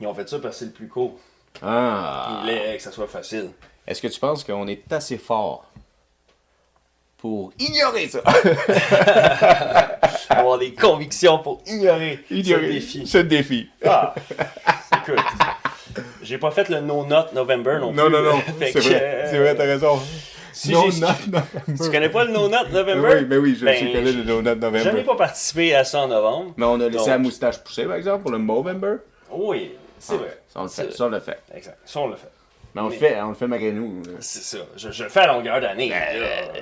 Ils ont fait ça parce que c'est le plus court. Ah! Il est que ça soit facile. Est-ce que tu penses qu'on est assez fort pour ignorer ça? Avoir des convictions pour ignorer ce défi. ce défi. Ah, écoute, j'ai pas fait le No Not November non plus. Non. Fait C'est que, vrai, t'as raison. si non, j'ai- non. Tu connais pas le No Not November? Oui, mais oui, je Ben, connais le Donut November. J'en ai pas participé à ça en novembre. Mais on a laissé Donc- la moustache pousser, par exemple, pour le Movember. Oui, c'est vrai. Ça, on le C'est fait. Ça, on le fait. Exact. Ça, on l'a fait. Mais on Mais- le fait malgré nous. C'est ça. Je le fais à longueur d'année. là.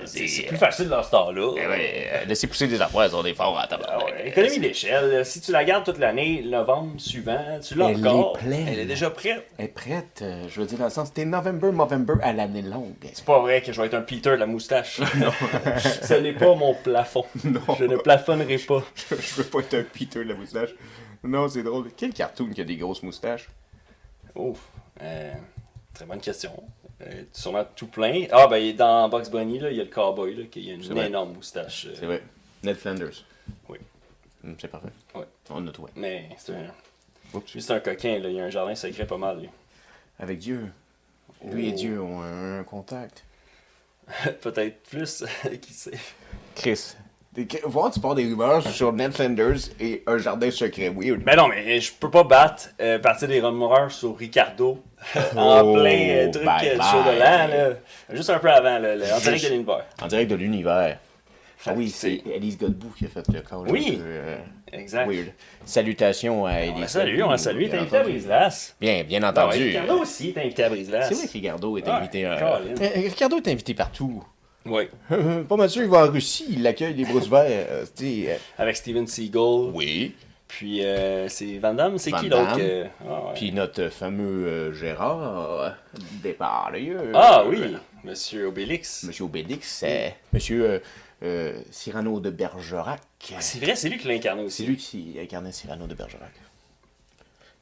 C'est plus facile dans ce temps-là. Laisser pousser des affaires, on est fort à Ah tabac. ouais, économie d'échelle. là. Si tu la gardes toute l'année, novembre suivant, tu l'as Elle encore. est pleine. Elle est déjà prête. Elle est prête, je veux dire, dans le sens, c'était Movember à l'année longue. C'est pas vrai que je vais être un Peter de la moustache. Non. Ce n'est pas mon plafond. Non. Je ne plafonnerai pas. Je veux pas être un Peter de la moustache. Non, c'est drôle. Quel cartoon qui a des grosses moustaches? Ouf. Très bonne question. Sûrement tout plein. Ah, ben, dans Bugs Bunny, là, il y a le cowboy qui a C'est une vrai. énorme moustache. C'est vrai. Ned Flanders. Oui. C'est parfait. Ouais. On a trouvé. Mais c'est un... Oups. lui, c'est un coquin. Là. Il y a un jardin secret pas mal. Lui. Avec Dieu. Lui et Oh. Dieu ont un contact. Peut-être plus. Qui sait. Chris. Voir, tu pars des rumeurs sur Ned Flanders et un jardin secret weird. Ben non, mais je peux pas partir des rumeurs sur Ricardo en Oh, plein truc bye du bye. show de l'an. Là. Juste un peu avant, là, en direct de l'univers. En direct de l'univers. Fait Ah oui, que c'est Elise Godbout qui a fait le call. Oui. un peu, Exact. weird. Salutations à On Elise. la salue, on la salue. T'es Bien invité à entendu. Brise-Glace. Bien Ah entendu. ouais, Ricardo aussi, t'es invité à Brise-Glace. C'est vrai que Ricardo est Ah, invité. Colin. Ricardo est invité partout. Oui. Pas mal sûr, il va en Russie, il accueille les brouses verts. Avec Steven Seagal. Oui. Puis c'est Van Damme, c'est Van qui l'autre Damme. ah, ouais. Puis notre fameux Gérard Depardieu. Ah oui, Monsieur Obélix. Monsieur Obélix, c'est Monsieur Cyrano de Bergerac. C'est vrai, c'est lui qui l'a incarné C'est aussi. lui qui incarnait Cyrano de Bergerac.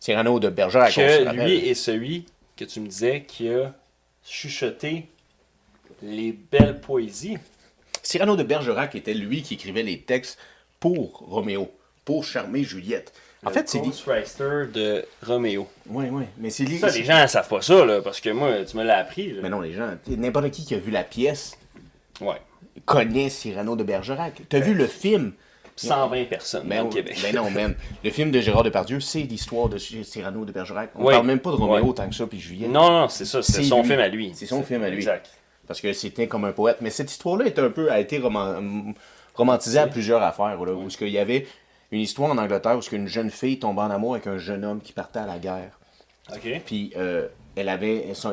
Cyrano de Bergerac, on se Que rappelle. lui est celui que tu me disais qui a chuchoté les belles poésies. Cyrano de Bergerac était lui qui écrivait les textes pour Roméo, pour charmer Juliette. En fait, c'est lui. Ghostwriter de Roméo. Oui, mais c'est lui. Ça, les gens ne savent pas ça, là, parce que moi, tu me l'as appris. Là. Mais non, les gens, n'importe qui a vu la pièce Ouais. connaît Cyrano de Bergerac. T'as vu le film? 120 personnes dans le Québec. Ben non, man. Le film de Gérard Depardieu, c'est l'histoire de Cyrano de Bergerac. On Oui. parle même pas de Roméo Ouais. tant que ça, puis Juliette. Non, c'est ça, c'est C'est son lui. film à lui. C'est son film à lui. Exact. Parce que c'était comme un poète. Mais cette histoire-là a été romantisée à plusieurs affaires. Là, où il y avait une histoire en Angleterre où une jeune fille tombait en amour avec un jeune homme qui partait à la guerre. OK. Puis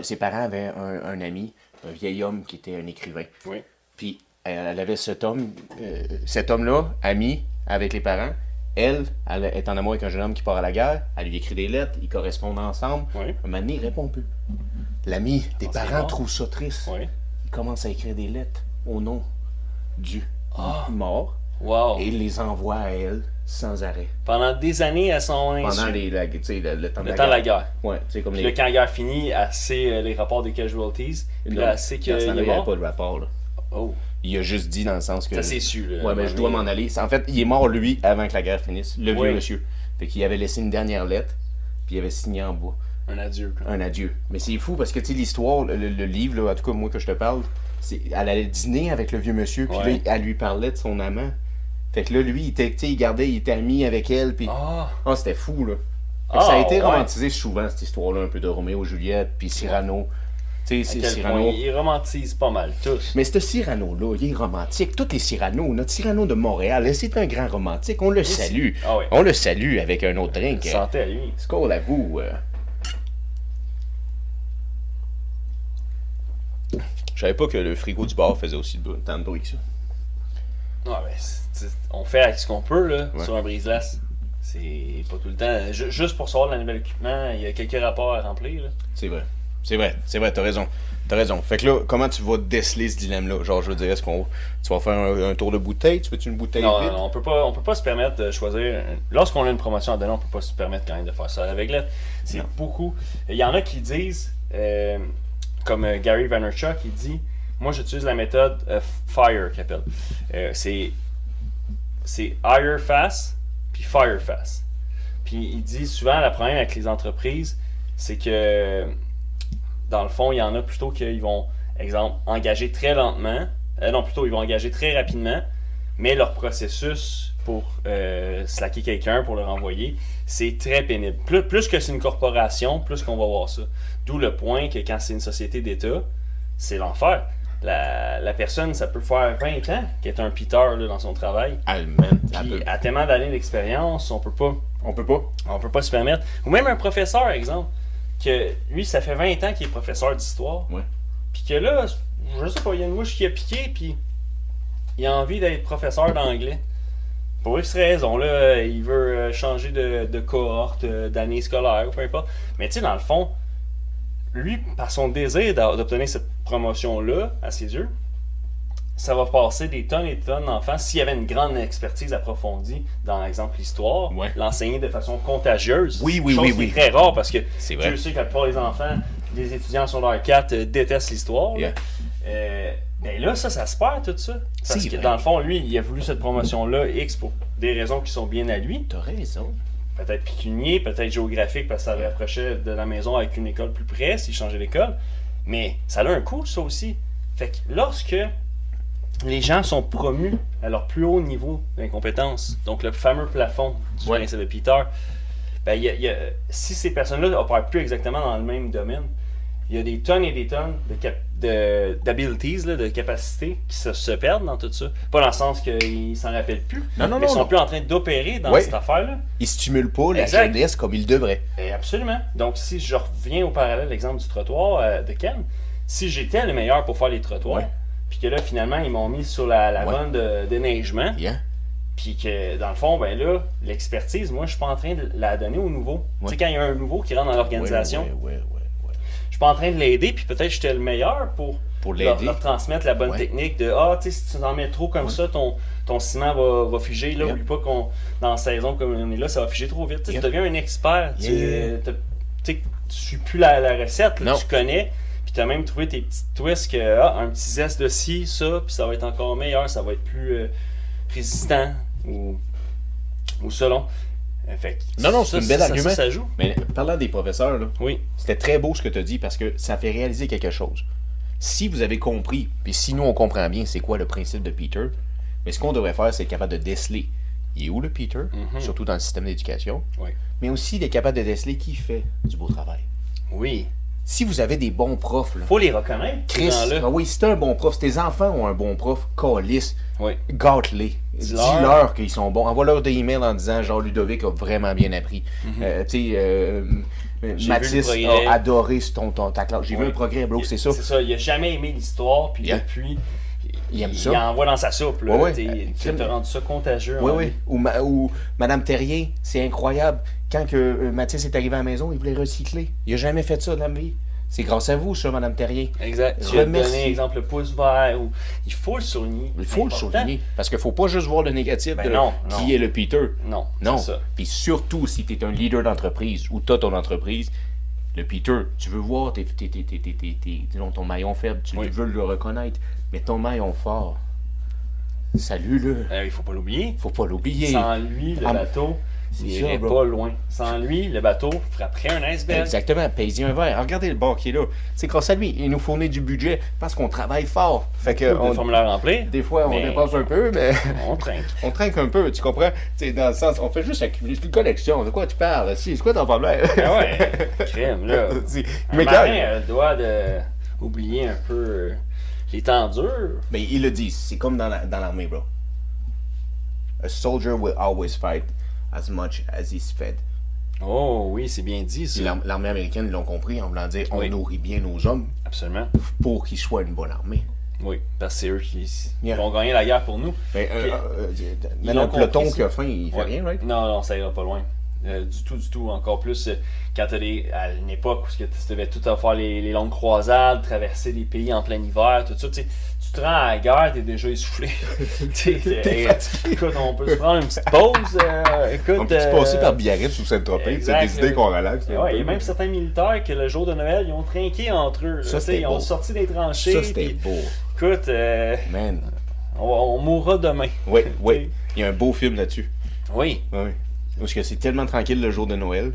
ses parents avaient un ami, un vieil homme qui était un écrivain. Oui. Puis elle avait cet homme-là, ami avec les parents. Elle est en amour avec un jeune homme qui part à la guerre. Elle lui écrit des lettres, ils correspondent ensemble. Oui. Un moment donné, il répond plus. L'ami des c'est parents mort. trouve ça triste. Oui. Il commence à écrire des lettres au nom du Ah. mort Wow. et il les envoie à elle sans arrêt. Pendant des années à son insu. Pendant tu sais, le temps de Le la temps de la guerre. guerre. Ouais, tu sais, comme Puis les... là, quand la guerre finit, elle sait les rapports des casualties. Puis là, elle sait qu'il Dans ce est temps-là, il n'y avait mort. pas de rapport. Là. Oh, Il a juste dit dans le sens que... ça c'est su. Là, Ouais, mais je dois m'en aller. En fait, il est mort, lui, avant que la guerre finisse. Le Oui. vieux monsieur. Fait qu'il avait laissé une dernière lettre, puis il avait signé en bois. Un adieu, quoi. Un adieu. Mais c'est fou parce que, tu sais, l'histoire, le livre, là, en tout cas, moi, que je te parle, elle allait dîner avec le vieux monsieur, puis Ouais. là, elle lui parlait de son amant. Fait que là, lui, il était ami avec elle, puis... Ah! Ah, c'était fou, là. Fait que ça a été ouais. romantisé souvent, cette histoire-là, un peu de Roméo et Juliette, puis Cyrano. Tu sais, À quel Cyrano... point ils romantisent pas mal, tous. Mais ce Cyrano-là, il est romantique. Tous les Cyrano, notre Cyrano de Montréal, c'est un grand romantique. On le salue. Ah ouais. On le salue avec un autre drink. Santé à lui. Skål à vous. Je savais pas que le frigo du bar faisait aussi tant de bruit que ça. Ah, ben, on fait avec ce qu'on peut, là, Ouais. sur un brise-glace. C'est pas tout le temps. Juste pour savoir le nouvel équipement, il y a quelques rapports à remplir, là. C'est vrai, t'as raison. T'as raison. Fait que là, comment tu vas déceler ce dilemme-là? Genre, je veux dire, est-ce qu'on tu vas faire un tour de bouteille? Tu veux-tu une bouteille Non, vide? non, on peut pas se permettre de choisir. Lorsqu'on a une promotion à donner, on peut pas se permettre quand même de faire ça avec l'aide. C'est Non. beaucoup. Il y en a qui disent, comme Gary Vaynerchuk, il dit, moi j'utilise la méthode FIRE qu'il appelle. C'est hire fast puis fire fast. Puis il dit souvent le problème avec les entreprises, c'est que dans le fond, il y en a plutôt qu'ils vont, exemple, engager très lentement. Non, plutôt, ils vont engager très rapidement, mais leur processus pour slacker quelqu'un, pour le renvoyer, c'est très pénible. Plus que c'est une corporation, plus qu'on va voir ça. D'où le point que quand c'est une société d'État, c'est l'enfer. La personne, ça peut faire 20 ans qu'elle est un Peter là, dans son travail. Allemagne. Puis à tellement d'années d'expérience, on peut pas se permettre. Ou même un professeur, exemple, que lui, ça fait 20 ans qu'il est professeur d'histoire. Ouais. Puis que là, je sais pas, il y a une mouche qui a piqué, puis il a envie d'être professeur d'anglais. Pour X raison, là, il veut changer de cohorte, d'année scolaire, ou peu importe. Mais tu sais, dans le fond, lui, par son désir d'obtenir cette promotion-là, à ses yeux, ça va passer des tonnes et des tonnes d'enfants. S'il y avait une grande expertise approfondie dans, exemple, l'histoire, Ouais. l'enseigner de façon contagieuse, Oui, oui, chose oui, qui oui. est très rare parce que C'est vrai. je sais que la plupart des enfants, des étudiants sur leur 4 détestent l'histoire. Yeah. Mais là, ça se perd tout ça. Parce C'est que vrai. dans le fond, lui, il a voulu cette promotion-là, X, pour des raisons qui sont bien à lui. T'as raison. Peut-être pécunier, peut-être géographique, parce que ça le rapprochait de la maison avec une école plus près, s'il changeait d'école. Mais ça a un coût, ça aussi. Fait que lorsque les gens sont promus à leur plus haut niveau d'incompétence, donc le fameux plafond du Ouais. principe de Peter, ben, si ces personnes-là n'opèrent plus exactement dans le même domaine, il y a des tonnes et des tonnes d'abilities, de capacités qui se perdent dans tout ça. Pas dans le sens qu'ils s'en rappellent plus, Non, non, mais ils non, sont non. plus en train d'opérer dans Ouais. cette affaire-là. Il stimule pas la Exact. jeunesse comme il devrait. Et absolument. Donc, si je reviens au parallèle, l'exemple du trottoir de Ken, si j'étais le meilleur pour faire les trottoirs, Ouais. puis que là, finalement, ils m'ont mis sur la Ouais. bonne de neigement, Yeah. puis que, dans le fond, ben là, l'expertise, moi, je suis pas en train de la donner au nouveau. Tu sais, quand il y a un nouveau qui rentre dans l'organisation, Ouais. je suis pas en train de l'aider, puis peut-être j'étais le meilleur pour leur l'aider. transmettre la bonne Ouais. technique de tu sais, si tu en mets trop comme ça, ton ciment va figer. Là, Yeah. oublie pas qu'on dans la saison comme on est là, ça va figer trop vite. Tu sais, Yeah. tu deviens un expert. Yeah. Tu sais, tu suis plus la recette, là, Non. tu connais. Puis tu as même trouvé tes petites twists que un petit zeste de ci, ça, puis ça va être encore meilleur, ça va être plus résistant ou selon. Fait que Non, c'est un bel argument. Ça joue. Mais parlant des professeurs, là, Oui. c'était très beau ce que tu as dit parce que ça fait réaliser quelque chose. Si vous avez compris, puis si nous on comprend bien c'est quoi le principe de Peter, mais ce qu'on devrait faire, c'est être capable de déceler. Il est où le Peter, surtout dans le système d'éducation, Oui. mais aussi d'être capable de déceler qui fait du beau travail. Oui. Si vous avez des bons profs, là, Faut les reconnaître. ces Chris, gens-là. ah oui, si t'as un bon prof, si tes enfants ont un bon prof, calisse, Oui. gâte-les. Dis-leur. Dis-leur qu'ils sont bons. Envoie-leur des emails en disant genre Ludovic a vraiment bien appris. Tu sais, vu Mathis le progrès. a adoré ta classe. J'ai vu Oui. un progrès, bro, c'est ça. C'est ça, il a jamais aimé l'histoire, puis Yeah. depuis, Il aime il ça. envoie dans sa soupe. Là, Ouais, ouais. Tu t'as rendu ça contagieux. Oui, en oui. lui. Ou Madame Terrien, c'est incroyable. Quand que Mathis est arrivé à la maison, il voulait recycler. Il a jamais fait ça de la vie. C'est grâce à vous, ça, Madame Terrien. Exact. Tu as Remercie. donné exemple le pouce vert. Il faut le souligner. Il faut le C'est important. souligner. Parce qu'il faut pas juste voir le négatif Ben de non, qui non. est le Peter. Non, Non. c'est ça. Puis surtout, si tu es un leader d'entreprise ou tu as ton entreprise, le Peter, tu veux voir disons, ton maillon faible, tu Oui. veux le reconnaître, mais ton maillon fort, salue-le. Il faut pas l'oublier. Faut pas l'oublier. Sans lui, le Ah, bateau C'est il ça, irait bro. pas loin. Sans lui, le bateau frapperait un iceberg. Exactement, paye-y un verre. Regardez le bar qui est là. C'est grâce à lui. Il nous fournit du budget parce qu'on travaille fort. Fait que Beaucoup de formulaires à remplir. des fois, on mais dépense un peu, mais On trinque. on trinque un peu, tu comprends? T'sais, dans le sens, on fait juste accumuler. C'est une collection. De quoi tu parles? Si, c'est quoi ton problème? Ah ouais, crème, là. C'est- Un mais marin quand- doit oublier un peu les temps durs. Mais il le dit, c'est comme dans l'armée, bro. A soldier will always fight as much as he's fed. Oh oui, c'est bien dit, Puis ça. l'armée américaine l'ont compris en voulant dire on Oui. nourrit bien nos hommes Absolument. pour qu'ils soient une bonne armée. Oui, parce que c'est eux qui Yeah. vont gagner la guerre pour nous. Mais ils le l'ont peloton compris, qui a ça. faim, il fait Ouais. rien, right? Non, non, ça ira pas loin. Du tout. Encore plus quand t'as à une époque où tu devais tout faire les longues croisades, traverser des pays en plein hiver, tout ça. Tu te rends à la guerre, t'es déjà essoufflé. Écoute, on peut se prendre une petite pause. Écoute, On peut se passer par Biarritz ou Saint-Tropez, c'est exact. décider qu'on relaxe. un Ouais, peu. il y a même certains militaires que le jour de Noël, ils ont trinqué entre eux. là. Ça, c'était Ils ont beau. sorti des tranchées. Ça, c'était puis, beau. Écoute, Man. on mourra demain. Oui, oui. Il y a un beau film là-dessus. Oui. Oui. Parce que c'est tellement tranquille le jour de Noël,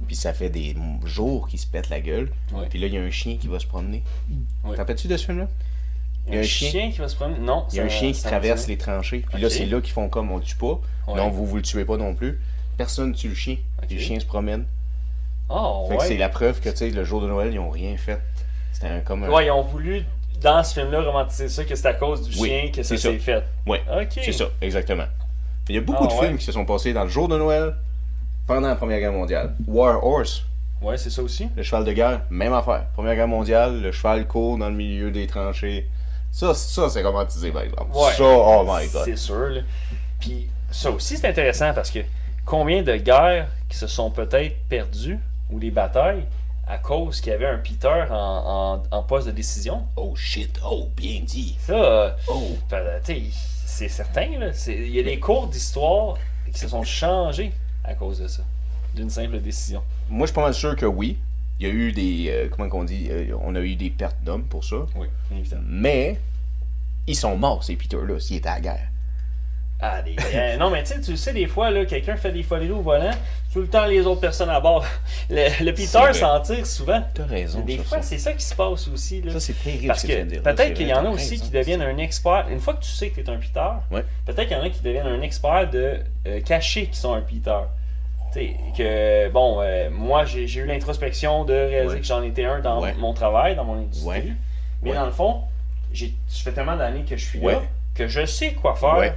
puis ça fait des jours qu'ils se pètent la gueule. Oui. Puis là, il y a un chien qui va se promener. Oui. T'en rappelles-tu de ce film-là? Il y a un chien qui va se promener. Non, Il y a un chien qui traverse les tranchées. Puis là, Ok. c'est là qu'ils font comme on le tue pas. Ouais. Non, vous le tuez pas non plus. Personne tue le chien. Ok. Puis le chien se promène. Oh, Fait que c'est ouais. la preuve que, tu sais, le jour de Noël, ils ont rien fait. C'était comme un... Ouais, ils ont voulu, dans ce film-là, romantiser ça, que c'est à cause du Oui, chien que ça c'est ça. s'est fait. Ouais, Ok. c'est ça, exactement. Il y a beaucoup Ah, de ouais. films qui se sont passés dans le jour de Noël, pendant la Première Guerre mondiale. War Horse, Ouais, c'est ça aussi. le cheval de guerre, même affaire. Première Guerre mondiale, le cheval court dans le milieu des tranchées. Ça c'est romantisé, par exemple. Ouais. Ça, oh my god. C'est sûr. Là. Puis ça aussi, c'est intéressant parce que combien de guerres qui se sont peut-être perdues ou des batailles à cause qu'il y avait un Peter en poste de décision. Oh shit, oh, bien dit. Ça, Oh. tu sais, c'est certain. Là. Il y a des cours d'histoire qui se sont changés à cause de ça. D'une simple décision. Moi, je suis pas mal sûr que oui. Il y a eu des, comment qu'on dit, on a eu des pertes d'hommes pour ça. Oui, bien évidemment. Mais, ils sont morts, ces Peter-là, s'ils étaient à la guerre. Ah, non, mais tu sais, des fois, là, quelqu'un fait des foleries au volant, tout le temps les autres personnes à bord. Le Peter vrai. s'en tire souvent. T'as raison, Des sur fois, ça. c'est ça qui se passe aussi. Là. Ça, c'est terrible Parce ce que tu que viens de dire, là, peut-être c'est qu'il vrai, y en a t'as aussi raison. qui deviennent un expert. Une fois que tu sais que tu es un Peter, Ouais. peut-être qu'il y en a qui deviennent un expert de cacher qu'ils sont un Peter. Tu sais, que, bon, moi, j'ai eu l'introspection de réaliser Ouais. que j'en étais un dans Ouais. mon travail, dans mon industrie. Ouais. Mais Ouais. dans le fond, je fais tellement d'années que je suis Ouais. là que je sais quoi faire Ouais.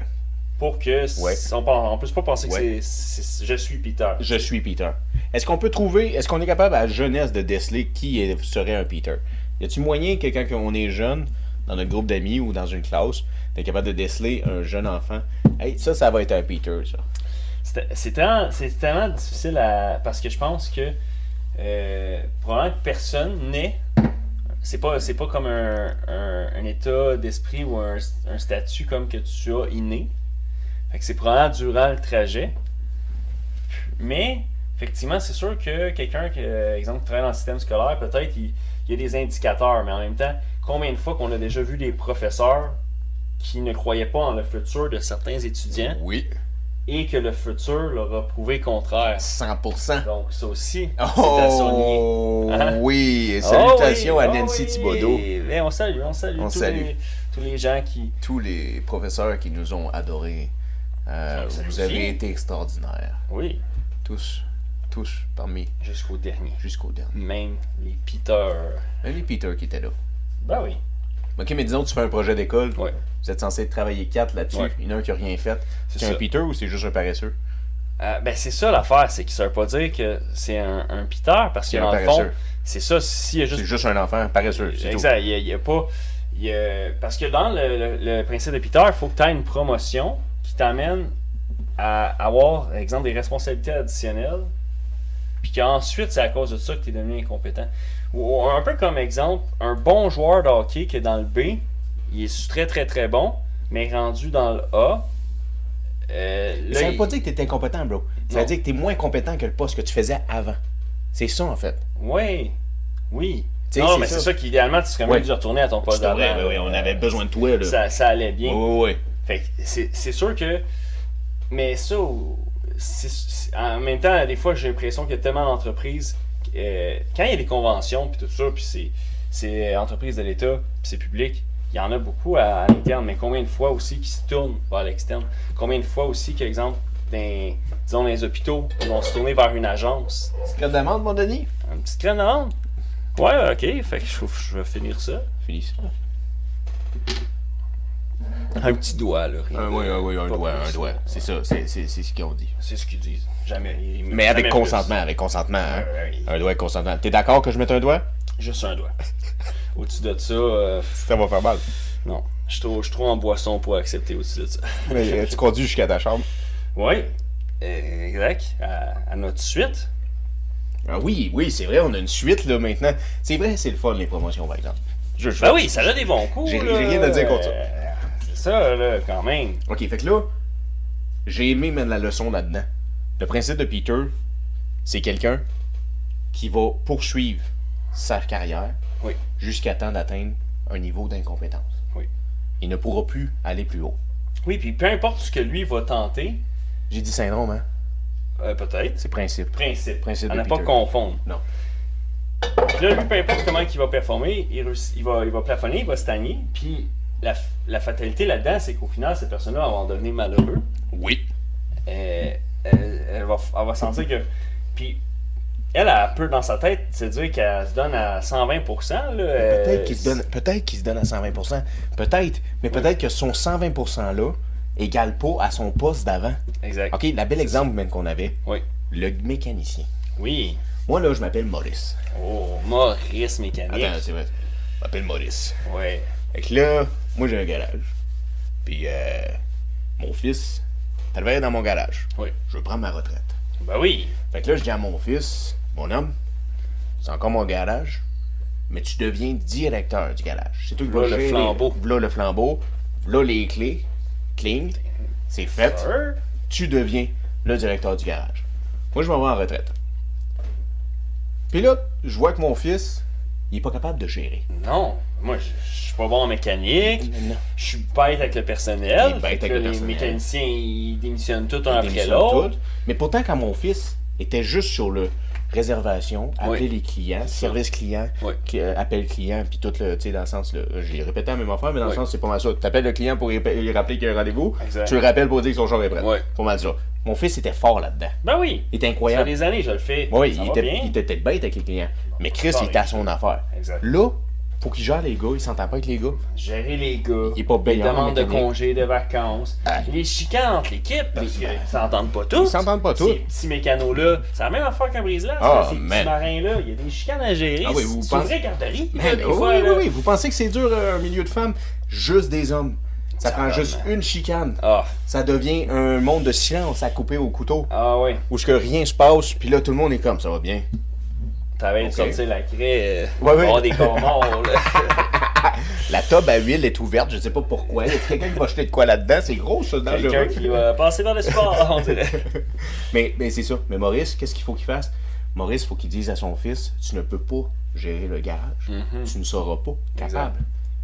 pour que Ouais. on puisse pas penser que Ouais. je suis Peter. Je suis Peter. Est-ce qu'on peut trouver, est-ce qu'on est capable à la jeunesse de déceler serait un Peter? Y a-t-il moyen que quand on est jeune, dans notre groupe d'amis ou dans une classe, d'être capable de déceler un jeune enfant? Hey, ça va être un Peter, ça. C'est tellement difficile parce que je pense que probablement que personne n'est. C'est pas comme un état d'esprit ou un statut comme que tu as inné. Fait que c'est probablement durant le trajet. Mais, effectivement, c'est sûr que quelqu'un qui, exemple, qui travaille dans le système scolaire, peut-être il y a des indicateurs, mais en même temps, combien de fois qu'on a déjà vu des professeurs qui ne croyaient pas en le futur de certains étudiants Oui. et que le futur leur a prouvé le contraire. 100%. Donc, ça aussi, c'est à souligner. Oh, Hein? oui. Salutations Oh oui, à Nancy oh oui. Thibodeau. Mais on salue On tous, salue. tous les gens qui... Tous les professeurs qui nous ont adorés. salue Vous avez aussi. été extraordinaires. Oui, Tous parmi, jusqu'au dernier. jusqu'au dernier. Même les Peter. Même les Peter qui étaient là. Ben oui. Ok, mais disons, tu fais un projet d'école. Ouais. Vous êtes censé travailler 4 là-dessus. Ouais. Il y en a un qui n'a rien fait. C'est C'est un ça. Peter ou c'est juste un paresseux? Ben c'est ça l'affaire, c'est que ça veut pas dire que c'est un Peter, parce que C'est un dans le fond, paresseux. c'est ça, s'il y a juste... C'est juste un enfant paresseux. C'est tout. Exact, il y a pas... parce que dans le principe de Peter, il faut que tu aies une promotion qui t'amène à avoir, par exemple, des responsabilités additionnelles, puis qu'ensuite, c'est à cause de ça que tu es devenu incompétent. Ou un peu comme exemple, un bon joueur de hockey qui est dans le B, il est très très très bon, mais rendu dans le A, là, Ça veut pas dire que tu es incompétent, bro. Ça Non. veut dire que tu es moins compétent que le poste que tu faisais avant. C'est ça, en fait. Oui, oui. Tu sais, Non, c'est mais ça. c'est ça qu'idéalement, tu serais mieux Ouais. de retourner à ton poste C'est vrai, d'avant. oui, on avait besoin de toi, là. Ça allait bien. Oui, oui. Fait que c'est sûr que. Mais ça, en même temps, des fois, j'ai l'impression qu'il y a tellement d'entreprises. Quand il y a des conventions, puis tout ça, puis c'est entreprises de l'État, puis c'est public, il y en a beaucoup à l'interne, mais combien de fois aussi qui se tournent vers l'externe? Combien de fois aussi, par exemple, disons dans les hôpitaux, ils vont se tourner vers une agence? Petite crème d'amande, mon Denis? Une petite crème d'amande? Ouais, ok, fait que je vais finir ça. Finis ça. Un petit doigt, là. Rien Oui, de- un pas doigt, plus. un doigt. C'est ça, c'est ce qu'ils ont dit. C'est ce qu'ils disent. Jamais. Mais avec jamais consentement, hein? Ouais. Un doigt avec consentement. T'es d'accord que je mette un doigt? plus. Juste un doigt. Au-dessus de ça, Ça va faire mal. non. Je suis trop en boisson pour accepter au-dessus de ça. Mais tu conduis jusqu'à ta chambre. Oui, exact. À notre suite. Ah oui, c'est vrai, on a une suite là maintenant. C'est vrai, c'est le fun les promotions par exemple. Ben oui, ça a des bons coups. J'ai là. rien à dire contre ça. C'est ça, là, quand même. Ok, fait que là, j'ai aimé mettre la leçon là-dedans. Le principe de Peter, c'est quelqu'un qui va poursuivre sa carrière Oui. jusqu'à temps d'atteindre un niveau d'incompétence. Oui. Il ne pourra plus aller plus haut. Oui, puis peu importe ce que lui va tenter, J'ai dit syndrome, hein? peut-être. C'est principe. Principe. À de ne pas Peter. confondre. Non. Puis là, lui, peu importe comment il va performer, il va plafonner, il va stagner. Puis la fatalité là-dedans, c'est qu'au final, cette personne-là va en devenir malheureux. Oui. Elle va sentir que. Puis elle a peu dans sa tête, c'est dire qu'elle se donne à 120%. Là, Peut-être qu'il se donne à 120%. Peut-être. Mais peut-être que son 120% là égale pas à son poste d'avant. Exact. Ok, la belle exemple même qu'on avait, Oui. le mécanicien. Oui. Moi là, je m'appelle Maurice. Oh, Maurice mécanique. Attends, c'est vrai. Je m'appelle Maurice. Ouais. Fait que là, moi j'ai un garage. Puis mon fils travaille dans mon garage. Oui. Je veux prendre ma retraite. Ben oui. Fait que là, je dis à mon fils, mon homme, c'est encore mon garage, mais tu deviens directeur du garage. C'est toi qui V'là vas le gérer. flambeau. V'là le flambeau. V'là les clés. Cling. C'est fait. Sir. Tu deviens le directeur du garage. Moi, je m'en vais en retraite. Puis là, je vois que mon fils, il est pas capable de gérer. Non. Moi, je suis pas bon en mécanique. Non. Je suis bête avec le personnel. Il est bête Fait avec que le les personnel. mécaniciens, ils démissionnent tout un après Démissionne l'autre. tout. Mais pourtant, quand mon fils était juste sur le réservation, appeler Oui. les clients, service client, Oui. appel client, puis tout le, tu sais, dans le sens, j'ai répété la même affaire, mais dans le Oui. sens, c'est pas mal ça. Tu appelles le client pour lui rappeler qu'il y a un rendez-vous, Exact. tu le rappelles pour dire que son char est prêt. Oui. Pas mal ça. Mon fils était fort là-dedans. Ben oui. Il était Ça fait incroyable. des années que je le fais. Oui, Ça il va était, bien. il était peut-être bête avec les clients. Mais Chris, Bon, il était à son affaire. Exact. Là, faut qu'il gère les gars, il s'entend pas avec les gars. Gérer les gars. Il est pas les payant, demandes de mécanique. congés, de vacances. Les chicanes entre l'équipe. Parce qu'ils s'entendent pas tous. Ils s'entendent pas tous. Ces petits mécanos-là. C'est la même affaire qu'un brise-glace. Ah, là, ces man. petits marins-là. Il y a des chicanes à gérer. Ah oui, vous c'est une pensez- vraie garderie. là, Man, des oui, fois, oui, là. oui. Vous pensez que c'est dur un milieu de femmes? Juste des hommes. Ça prend juste une chicane. Ah. Ça devient un monde de silence à couper au couteau. Ah oui. Où ce que rien se passe, puis là tout le monde est comme ça va bien. T'avais Ok. de sortir la craie. Ouais, ouais. Avoir des corps morts, là. La tube à huile est ouverte, je sais pas pourquoi. Il y a quelqu'un qui va jeter de quoi là-dedans, c'est gros ça, dangereux. Quelqu'un qui va passer dans le sport, on dirait. Mais c'est ça. Mais Maurice, qu'est-ce qu'il faut qu'il fasse? Maurice, il faut qu'il dise à son fils, tu ne peux pas gérer le garage. Tu ne seras pas capable.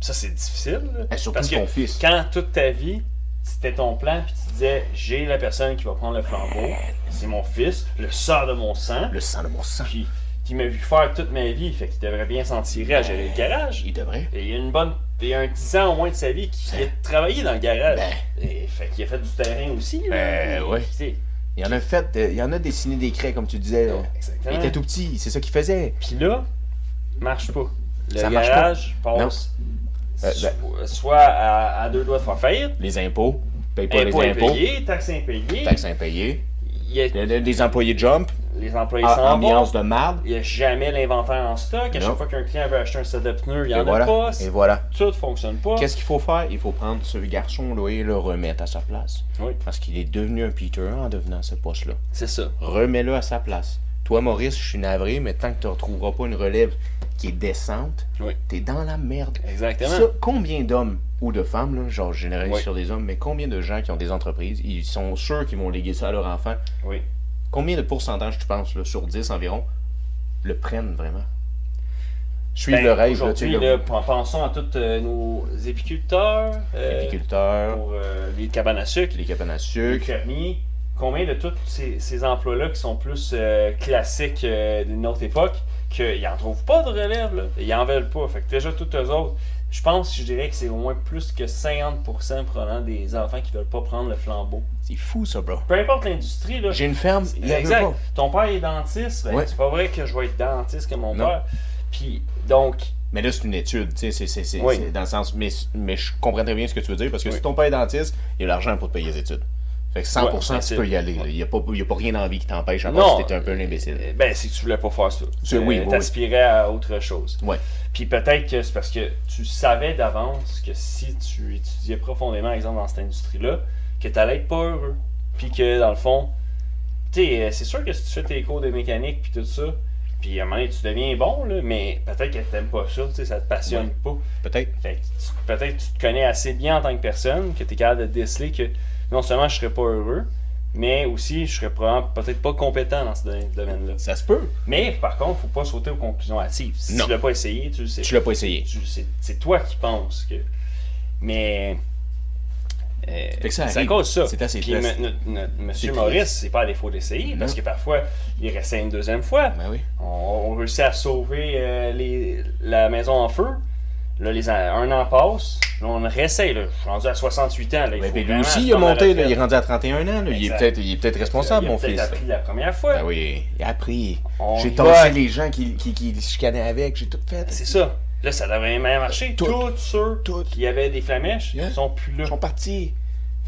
Ça, c'est difficile. Là. Et surtout Parce que ton fils. quand toute ta vie, c'était ton plan, puis tu disais, j'ai la personne qui va prendre le flambeau, c'est mon fils, le sort de mon sang, Le sang de mon sang. puis qui m'a vu faire toute ma vie, fait qu'il devrait bien s'en tirer à gérer le garage. Il devrait. Et il y a il y a un 10 ans au moins de sa vie qui a travaillé dans le garage. Ben. Et fait qu'il a fait du terrain aussi. Là. Ben, ouais. Tu sais, Il en a fait, il en a dessiné des craies, comme tu disais. Là. exactement. Il était tout petit, c'est ça qu'il faisait. Puis là, marche pas. Le Ça marche garage passe soit à deux doigts de faire faillite, Les impôts, paye pas impôts les impôts, impayés, taxes impayées, taxes impayées, il y a des employés jump, les employés s'en vont, ambiance de marde, il n'y a jamais l'inventaire en stock, à Non. chaque fois qu'un client veut acheter un set de pneus, il n'y et en voilà, a pas, et voilà. tout fonctionne pas. Qu'est-ce qu'il faut faire? Il faut prendre ce garçon-là et le remettre à sa place. Oui, Parce qu'il est devenu un Peter en devenant ce poste-là. c'est ça. Remets-le à sa place. Toi, Maurice, je suis navré, mais tant que tu ne retrouveras pas une relève qui est décente, Oui, t'es dans la merde. exactement. Ça, combien d'hommes ou de femmes, là, genre je généralise Oui. sur des hommes, mais combien de gens qui ont des entreprises, ils sont sûrs qu'ils vont léguer ça à leur enfant? Oui. Combien de pourcentage, tu penses, là, sur 10 environ, le prennent vraiment? Suivre Ben, le rêve, là, tu sais, aujourd'hui, le là, pensons à tous nos épiculteurs, apiculteur, pour les cabanes à sucre, les cabanes à les sucre, fermiers. combien de tous ces emplois-là qui sont plus classiques d'une autre époque, qu'ils n'en trouvent pas de relève, là. Ils en veulent pas. Fait que déjà, tous eux autres, je dirais que c'est au moins plus que 50% probablement des enfants qui veulent pas prendre le flambeau. C'est fou, ça, bro. Peu importe l'industrie, là. J'ai une ferme, il y a Exact. pas. Ton père est dentiste, ben, Ouais. c'est pas vrai que je vais être dentiste comme mon Non. père. Puis, donc, Mais là, c'est une étude, tu sais, c'est Oui. dans le sens... Mais je comprends très bien ce que tu veux dire, parce que Oui. si ton père est dentiste, il a l'argent pour te payer les études. Fait que 100%, Ouais, tu peux y aller. Il n'y a, pas rien en vie qui t'empêche, à Non. part si t'es un peu un imbécile. ben, c'est que tu voulais pas faire ça. Oui, oui. T'aspirais à autre chose. Ouais. Puis peut-être que c'est parce que tu savais d'avance que si tu étudiais profondément, exemple, dans cette industrie-là, que tu allais être pas heureux. Puis que, dans le fond, tu sais, c'est sûr que si tu fais tes cours de mécanique, puis tout ça, puis à un moment donné, tu deviens bon, là, mais peut-être que t'aimes pas ça, tu sais, ça te passionne pas. Peut-être. Fait que peut-être que tu te connais assez bien en tant que personne, que tu es capable de déceler que non seulement je serais pas heureux, mais aussi je serais probablement peut-être pas compétent dans ce domaine-là. Ça se peut. Mais par contre, faut pas sauter aux conclusions hâtives. Si Non. tu l'as pas essayé, tu le sais. Tu l'as pas essayé. C'est toi qui penses que. Mais. Fait que ça c'est à arrive. cause de ça. C'est assez Puis triste. Monsieur C'est Maurice, triste. c'est pas à défaut d'essayer, parce Non. que parfois, il restait une deuxième fois. Ben oui. On réussit à sauver la maison en feu. Là, un an passe. Là, on réessaye. Là. Je suis rendu à 68 ans. Là, il Ben, faut lui vraiment aussi, se il a prendre la monté, là, retraite. il est rendu à 31 ans. Là. Exact. Il est peut-être responsable, mon Il a fils. peut-être appris la première fois. Ben oui, il a appris. On J'ai y tassé va. les gens qui chicanaient avec, j'ai tout fait. C'est ça. Là, ça devrait bien marcher. Tout. Tous ceux Tout. qui avaient des flamèches Yeah. sont plus là. Ils sont partis.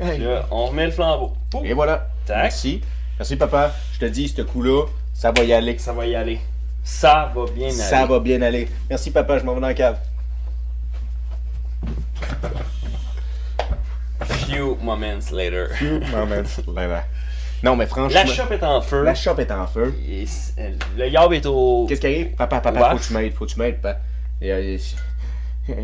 Hey. Là, on remet le flambeau. Pouf. Et voilà. Tac. Merci. Merci, papa. Je te dis, ce coup-là, ça va y aller. Ça va y aller. Ça va bien aller. Ça va bien aller. Merci, papa. Je m'en vais dans la cave. Few moments later. Non, mais franchement. La shop est en feu. La shop est en feu. Et le yab est au. Qu'est-ce qui arrive? Papa, Ouvert. faut que tu m'aides, papa.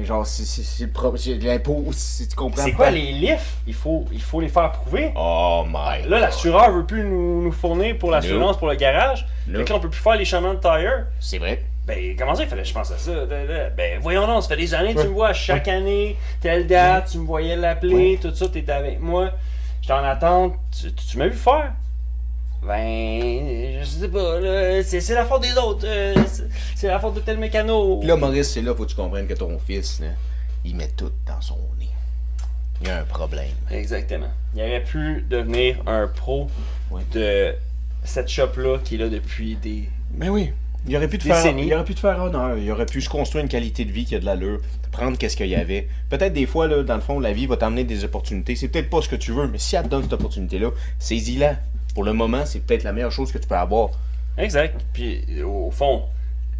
Genre, c'est l'impôt, si tu comprends. C'est quoi pas. les lifts? Il faut les faire prouver. Oh my Là, l'assureur veut plus nous fournir pour l'assurance pour le garage. No. Fait que là, on peut plus faire les changements de tire. C'est vrai. Ben, comment ça, il fallait que je pense à ça? Ben, voyons donc, ça fait des années que tu me vois chaque année, telle date, tu me voyais l'appeler, tout ça, t'étais avec moi. J'étais en attente. Tu m'as vu faire? Ben, je sais pas, là, c'est la faute des autres. C'est la faute de tel mécano. Puis là, Maurice, c'est là, faut que tu comprennes que ton fils, là, il met tout dans son nez. Il y a un problème. Exactement. Il aurait pu devenir un pro Ouais. de cette shop-là qui est là depuis des. Ben oui. Il aurait pu te Décennies. faire, il aurait pu te faire honneur. Il aurait pu se construire une qualité de vie qui a de l'allure, prendre qu'est-ce qu'il y avait. Peut-être des fois, là, dans le fond, la vie va t'amener des opportunités. C'est peut-être pas ce que tu veux, mais si elle te donne cette opportunité-là, saisis-la. Pour le moment, c'est peut-être la meilleure chose que tu peux avoir. Exact. Puis, au fond,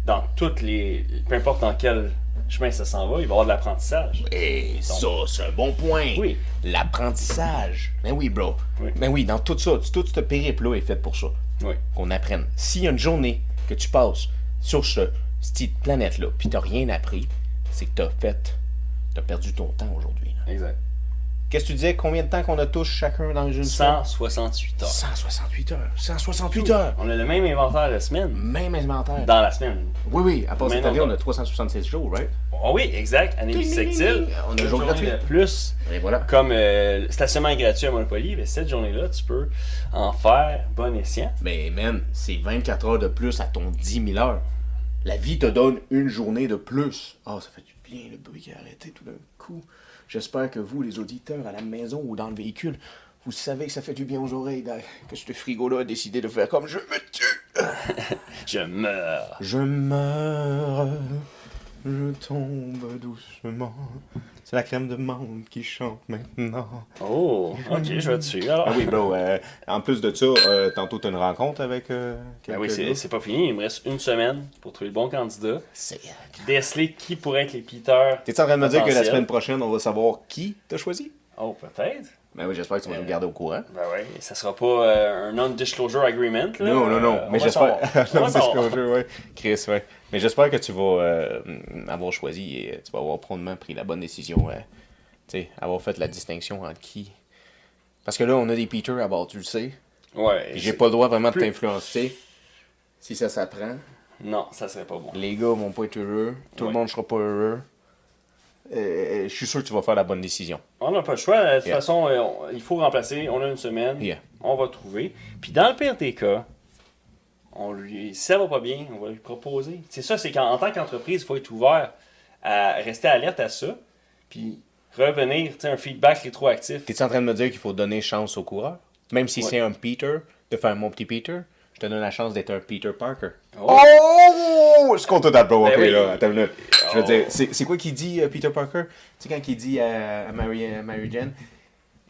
dans toutes les. Peu importe dans quel chemin ça s'en va, il va y avoir de l'apprentissage. Et ça, c'est un bon point. Oui. L'apprentissage. Ben oui, bro. Oui. Ben oui, dans tout ça, tout ce périple-là est fait pour ça. Oui. Qu'on apprenne. S'il y a une journée que tu passes sur cette planète-là, puis t'as rien appris, c'est que t'as perdu ton temps aujourd'hui. Là. Exact. Qu'est-ce que tu disais? Combien de temps qu'on a tous chacun dans le jeu? 168 heures. 168 heures. 168 heures. On a le même inventaire la semaine. Même inventaire. Dans la semaine. Oui, oui. À part cette Maintenant, année, on a 376 jours, right? Oh oui, exact. Année bissextile. On a un jour Journée gratuit. de plus. Et voilà. Comme stationnement gratuit à Monopoly, mais cette journée-là, tu peux en faire bon escient. Mais man, c'est 24 heures de plus à ton 10 000 heures. La vie te donne une journée de plus. Ah, ça fait du bien, le bruit qui a arrêté tout d'un coup. J'espère que vous, les auditeurs, à la maison ou dans le véhicule, vous savez que ça fait du bien aux oreilles, que ce frigo-là a décidé de faire comme je me tue. Je meurs. Je meurs, je tombe doucement. C'est la crème de menthe qui chante maintenant. Oh, ok, je vais te suivre alors. Ah oui, bro, en plus de ça, tantôt t'as une rencontre avec Ben oui, quelqu'un d'autre? c'est pas fini. Il me reste une semaine pour trouver le bon candidat. C'est... Déceler qui pourrait être les Peter. T'es en train de me dire que la potentiels. semaine prochaine, on va savoir qui t'as choisi? Oh, peut-être. Ben oui, j'espère que tu vas nous garder au courant. Ben oui, ça sera pas un non-disclosure agreement. Là. Non, On mais va j'espère... savoir. On va savoir. Disclosure, ouais. Chris, ouais. Mais j'espère que tu vas avoir choisi et tu vas avoir promptement pris la bonne décision. Tu sais, avoir fait la distinction entre qui... Parce que là, on a des Peter à bord, tu le sais. Ouais. Puis j'ai pas le droit vraiment de plus- t'influencer. Si ça s'apprend, Non, ça serait pas bon. les gars vont pas être heureux. Tout le Ouais. monde sera pas heureux. Je suis sûr que tu vas faire la bonne décision. On n'a pas le choix. De toute Yeah. façon, il faut remplacer. On a une semaine. Yeah. on va trouver. Puis dans le pire des cas, si ça va pas bien, on va lui proposer. C'est ça, c'est qu'en tant qu'entreprise, il faut être ouvert à rester alerte à ça, puis revenir, un feedback rétroactif. T'es-tu en train de me dire qu'il faut donner chance au coureur? Même si c'est un Peter, de faire mon petit Peter, je te donne la chance d'être un Peter Parker. Oh! Je compte tout à bro, Ben ok, oui. là, attends une minute. Je veux Oh. dire, c'est quoi qu'il dit, Peter Parker? Tu sais, quand il dit à Mary Jane,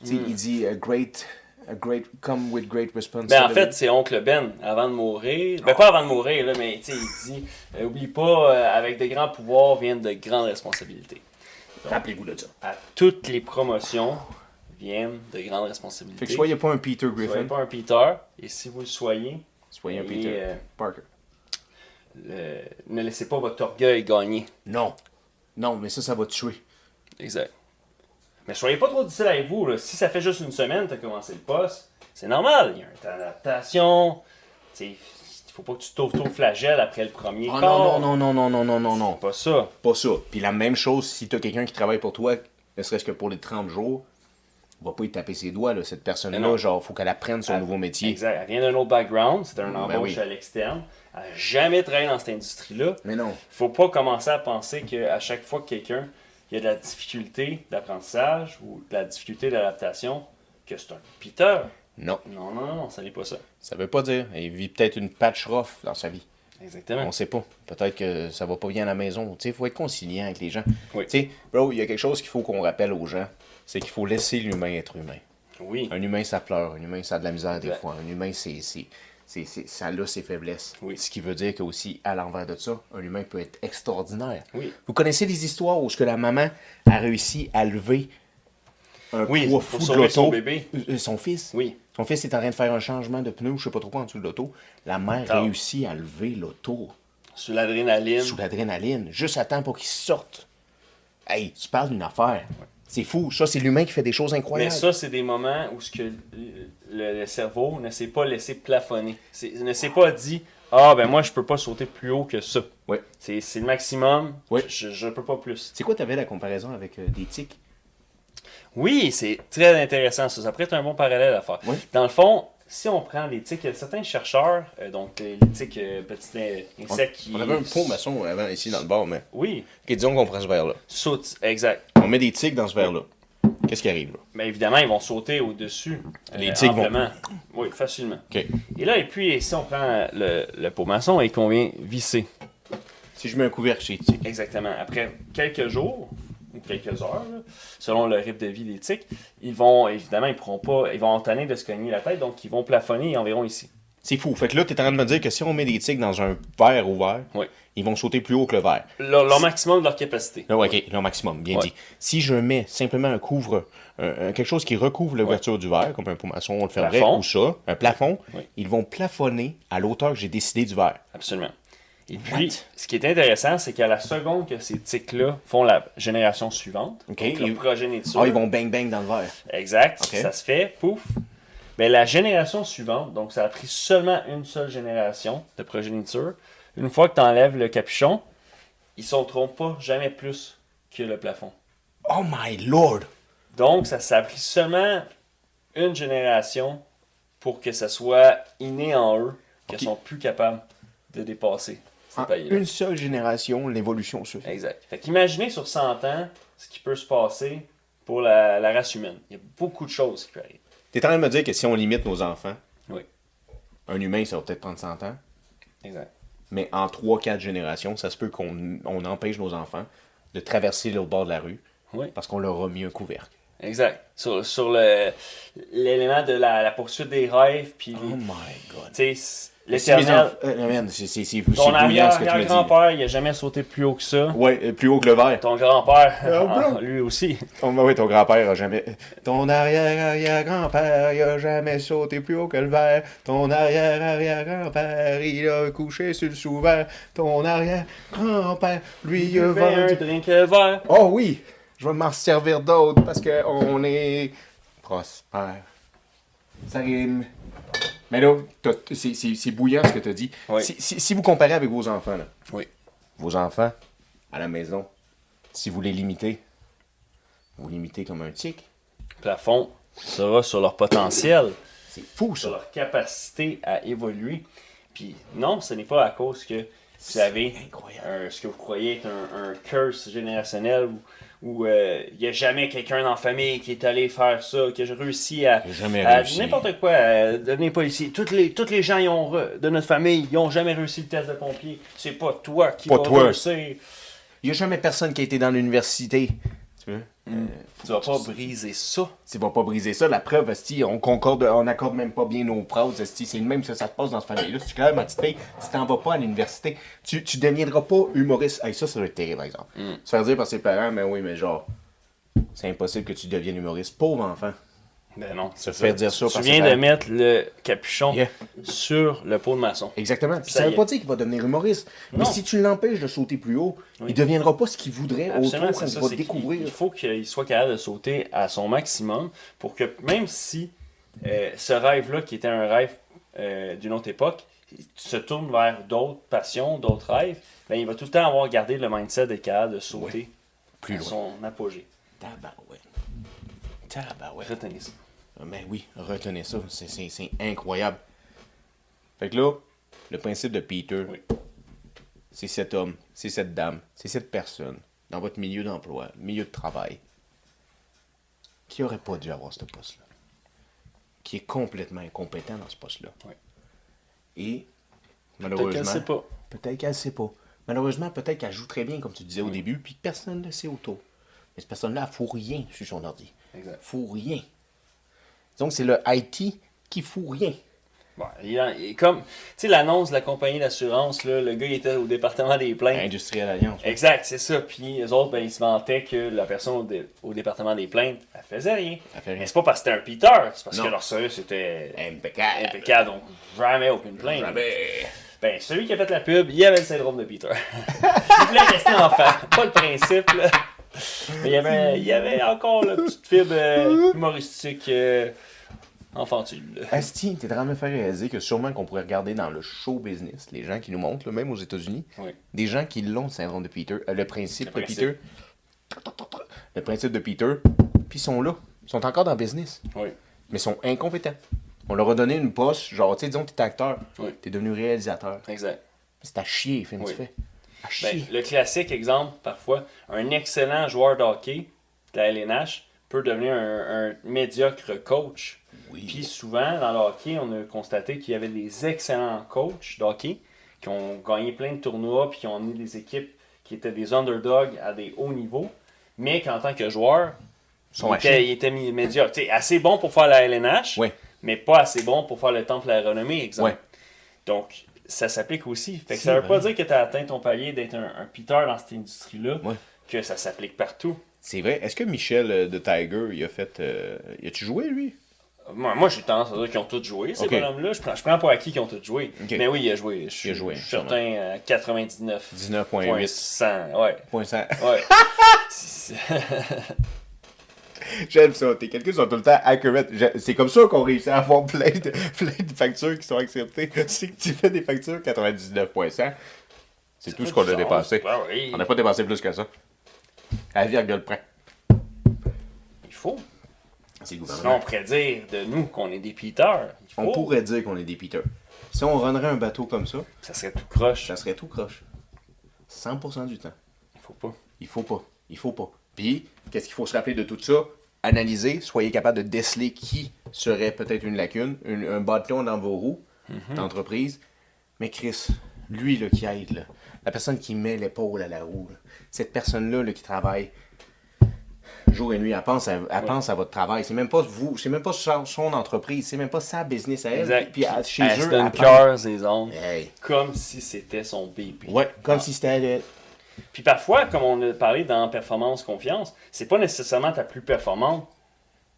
tu sais, il dit, a great, come with great responsibility. Ben en fait, c'est Oncle Ben, avant de mourir. Ben pas avant de mourir, là, mais il dit oublie pas, avec de grands pouvoirs viennent de grandes responsabilités. Rappelez-vous de ça. À toutes les promotions viennent de grandes responsabilités. Fait que soyez pas un Peter Soyez Griffin, pas un Peter, et si vous le soyez, soyez un et, Peter Parker. Ne laissez pas votre orgueil gagner. Non. Non, mais ça va te tuer. Exact. Mais soyez pas trop difficile avec vous. Là. Si ça fait juste une semaine que tu as commencé le poste, c'est normal. Il y a une adaptation. Il faut pas que tu t'auto-flagelles après le premier Oh quart. non. Pas ça. Pas ça. Puis la même chose, si t'as quelqu'un qui travaille pour toi, ne serait-ce que pour les 30 jours, on va pas y taper ses doigts, là. Cette Mais personne-là, non. genre, faut qu'elle apprenne son nouveau métier. Exact. Elle vient d'un autre background. C'est un embauche oui. à l'externe. Elle n'a jamais travaillé dans cette industrie-là. Mais non. Faut pas commencer à penser qu'à chaque fois que quelqu'un il y a de la difficulté d'apprentissage ou de la difficulté d'adaptation, que c'est un Peter. Non. Non, ça n'est pas ça. Ça veut pas dire. Il vit peut-être une patch rough dans sa vie. Exactement. On sait pas. Peut-être que ça va pas bien à la maison. Tu sais, il faut être conciliant avec les gens. Oui. Tu sais, bro, il y a quelque chose qu'il faut qu'on rappelle aux gens. C'est qu'il faut laisser l'humain être humain. Oui. Un humain, ça pleure. Un humain, ça a de la misère des Exact. fois. Un humain, ça a ses faiblesses. Oui. Ce qui veut dire qu'aussi, à l'envers de ça, un humain peut être extraordinaire. Oui. Vous connaissez les histoires où ce que la maman a réussi à lever un Oui, poids pour fou de sauver l'auto. son bébé. Son fils. Oui. Son fils est en train de faire un changement de pneu, je sais pas trop quoi en dessous de l'auto. La mère Ah. réussit à lever l'auto Sous l'adrénaline. sous l'adrénaline, juste à temps pour qu'il sorte. Hey, tu parles d'une affaire. C'est fou. Ça, c'est l'humain qui fait des choses Mais incroyables. ça, c'est des moments où ce que le cerveau ne s'est pas laissé plafonner. Ne s'est pas dit « Ah, ben moi, je peux pas sauter plus haut que ça. Ouais. C'est le maximum. Ouais. Je peux pas plus. » C'est quoi, t'avais la comparaison avec des tiques? Oui, c'est très intéressant ça. Ça pourrait être un bon parallèle à faire. Oui. Dans le fond, si on prend les tiques, il y a certains chercheurs, donc les tiques, petits insectes qui... On avait un pot maçon avant ici dans le bar, mais. Oui, Ok, disons qu'on prend ce verre-là. sautent, exact. On met des tiques dans ce verre-là. Qu'est-ce qui arrive là? Mais évidemment, ils vont sauter au-dessus. Les tiques vont- amplement. Oui, facilement. Ok. Et là, et puis, si on prend le pot maçon et qu'on vient visser, Si je mets un couvercle chez les tiques. exactement, après quelques jours ou quelques heures, là, selon le rythme de vie des tiques, ils vont, évidemment, ils pourront pas, ils vont entonner de se cogner la tête, donc ils vont plafonner environ ici. C'est fou. Fait que là, t'es en train de me dire que si on met des tiques dans un verre ouvert, Oui. ils vont sauter plus haut que le verre. Leur maximum de leur capacité. Là, ok, le maximum, bien Ouais. dit. Si je mets simplement un couvre, quelque chose qui recouvre l'ouverture du verre, comme un pot maçon, on le ferait, Plafond. ou ça, un plafond, Oui. ils vont plafonner à l'auteur que j'ai décidé du verre. Absolument. Et What? puis, ce qui est intéressant, c'est qu'à la seconde que ces tiques-là font la génération suivante, Ok, donc leur ils- progéniture, Ah, ils vont bang dans le verre. exact, Ok. ça se fait, pouf. Mais la génération suivante, donc ça a pris seulement une seule génération de progéniture, une fois que tu enlèves le capuchon, ils sauteront pas jamais plus que le plafond. Oh my lord! Donc, ça a pris seulement une génération pour que ça soit inné en eux, qu'ils Ok. sont plus capables de dépasser ces En paliers-là. une seule génération, l'évolution se fait. Exact. Fait qu'imaginez sur 100 ans ce qui peut se passer pour la race humaine. Il y a beaucoup de choses qui peuvent arriver. T'es en train de me dire que si on limite nos enfants, Oui. un humain, ça va peut-être prendre 100 ans, Exact. mais en 3-4 générations, ça se peut qu'on empêche nos enfants de traverser l'autre bord de la rue Oui. parce qu'on leur a mis un couvercle. Exact. Sur l'élément de la poursuite des rêves, puis Oh my god. tu sais, Si mes l'éternel. enf- man, c'est Ton bouillant ce que tu me dis. arrière-grand-père, il a jamais sauté plus haut que ça. Ouais, plus haut que le verre. Ton grand-père, bro. lui aussi. Oui, ton grand-père a jamais. Ton arrière-arrière-grand-père, il a jamais sauté plus haut que le verre. Ton arrière-arrière-grand-père, il a couché sur le sous-verre. Ton arrière-grand-père, lui, il a Fais un vendu. drink vert. Oh oui, je vais m'en servir d'autres parce qu'on est prospère. Ça rime. Mais là, c'est bouillant ce que tu as dit. Oui. Si vous comparez avec vos enfants, là, Oui. vos enfants à la maison, si vous les limitez, vous limitez comme un tic. Plafond sera sur leur potentiel. C'est fou, sur ça. leur capacité à évoluer. Puis non, ce n'est pas à cause que vous avez ce que vous croyez être un curse générationnel où il n'y a jamais quelqu'un dans la famille qui est allé faire ça, qui a réussi à n'importe quoi, à devenir policier. Tous les gens de notre famille, ils n'ont jamais réussi le test de pompier. C'est pas toi qui vas réussir. Il n'y a jamais personne qui a été dans l'université. Tu veux? Tu vas pas briser ça. Tu vas pas briser ça. La preuve, esti, on accorde même pas bien nos phrases. Esti, c'est le même que ça se passe dans cette famille-là. Si tu quand ma petite fille, tu t'en vas pas à l'université, tu deviendras pas humoriste. Hey, ça doit être terrible, par exemple. Se faire dire par ses parents, mais oui, mais genre, c'est impossible que tu deviennes humoriste. Pauvre enfant. Ben non. Se faire dire ça Tu viens de mettre le capuchon sur le pot de maçon. Exactement. Puis ça veut pas dire qu'il va devenir humoriste. Non. Mais si tu l'empêches de sauter plus haut, il deviendra pas ce qu'il voudrait autour quand il va découvrir. Il faut qu'il soit capable de sauter à son maximum pour que même si ce rêve-là, qui était un rêve d'une autre époque, se tourne vers d'autres passions, d'autres rêves, ben, il va tout le temps avoir gardé le mindset d'être capable de sauter plus loin. Son apogée. Tabarouette. Retenez ça. Ben oui, retenez ça. C'est incroyable. Fait que là, le principe de Peter, c'est cet homme, c'est cette dame, c'est cette personne, dans votre milieu d'emploi, milieu de travail, qui aurait pas dû avoir ce poste-là. Qui est complètement incompétent dans ce poste-là. Oui. Et, malheureusement... Peut-être qu'elle sait pas. Peut-être qu'elle sait pas. Malheureusement, peut-être qu'elle joue très bien, comme tu disais au début, puis que personne ne le sait autour. Mais cette personne-là, elle fout rien sur son ordi. Exact. Fout rien. Donc, c'est le IT qui fout rien. Bon, il est comme, tu sais, l'annonce de la compagnie d'assurance, là, le gars il était au département des plaintes. Industriel Alliance. Ouais. Exact, c'est ça. Puis les autres, ben, ils se vantaient que la personne au département des plaintes, elle faisait rien. Mais c'est pas parce que c'était un Peter, c'est parce que leur service était impeccable. Donc jamais aucune plainte. Jamais. Ben, celui qui a fait la pub, il avait le syndrome de Peter. Il voulait rester enfant. Pas le principe, là. Mais il y avait encore la petite fibre humoristique enfantine. Asti, t'es en train de me faire réaliser que sûrement qu'on pourrait regarder dans le show business, les gens qui nous montrent, là, même aux États-Unis, des gens qui l'ont le syndrome de Peter, le principe de Peter. Le principe de Peter, puis ils sont là. Ils sont encore dans le business. Oui. Mais ils sont incompétents. On leur a donné une poste, genre, tu sais, disons que t'es acteur, t'es devenu réalisateur. Exact. C'est à chier, film tu fais. À chier. Ben, le classique exemple, parfois, un excellent joueur de hockey de la LNH peut devenir un médiocre coach. Oui. Puis souvent, dans le hockey, on a constaté qu'il y avait des excellents coachs de hockey qui ont gagné plein de tournois puis qui ont mis des équipes qui étaient des underdogs à des hauts niveaux, mais qu'en tant que joueur, il était médiocre. T'sais, assez bon pour faire la LNH, mais pas assez bon pour faire le temple de la renommée, exemple. Donc, ça s'applique aussi. Fait que ça veut pas dire que tu as atteint ton palier d'être un Peter dans cette industrie-là, que ça s'applique partout. C'est vrai. Est-ce que Michel de Tiger, il a fait... il a-tu joué, lui? Moi, j'ai tendance à dire qu'ils ont tous joué, ces bonhommes-là. Je prends pas acquis qu'ils ont tous joué. Mais oui, il a joué. Je suis certain à 99. 19.8. 100, ouais. Point 100. Ouais. J'aime ça. Tes calculs sont tout le temps accurate. C'est comme ça qu'on réussit à avoir plein de factures qui sont acceptées. Si tu fais des factures 99.100, c'est tout ce qu'on a dépassé. Ben oui. On n'a pas dépassé plus que ça. À virgule près. Il faut. C'est le Sinon, gouvernement. on pourrait dire de nous qu'on est des Peter. On pourrait dire qu'on est des Peter. Si on runnerait un bateau comme ça, ça serait tout croche. Ça serait tout croche. 100% du temps. Il faut pas. Il faut pas. Il faut pas. Puis, qu'est-ce qu'il faut se rappeler de tout ça? Analyser, soyez capable de déceler qui serait peut-être une lacune, un bâton dans vos roues d'entreprise. Mais Chris, lui là, qui aide, là, la personne qui met l'épaule à la roue, là, cette personne-là là, qui travaille jour et nuit, elle pense à votre travail. C'est même pas vous, c'est même pas son entreprise, c'est même pas sa business à elle. Exact. Puis chez elle eux, se donne cœur, ses ongles. Hey. Comme si c'était son bébé. Ouais, comme si c'était... Puis parfois, comme on a parlé dans Performance Confiance, c'est pas nécessairement ta plus performante,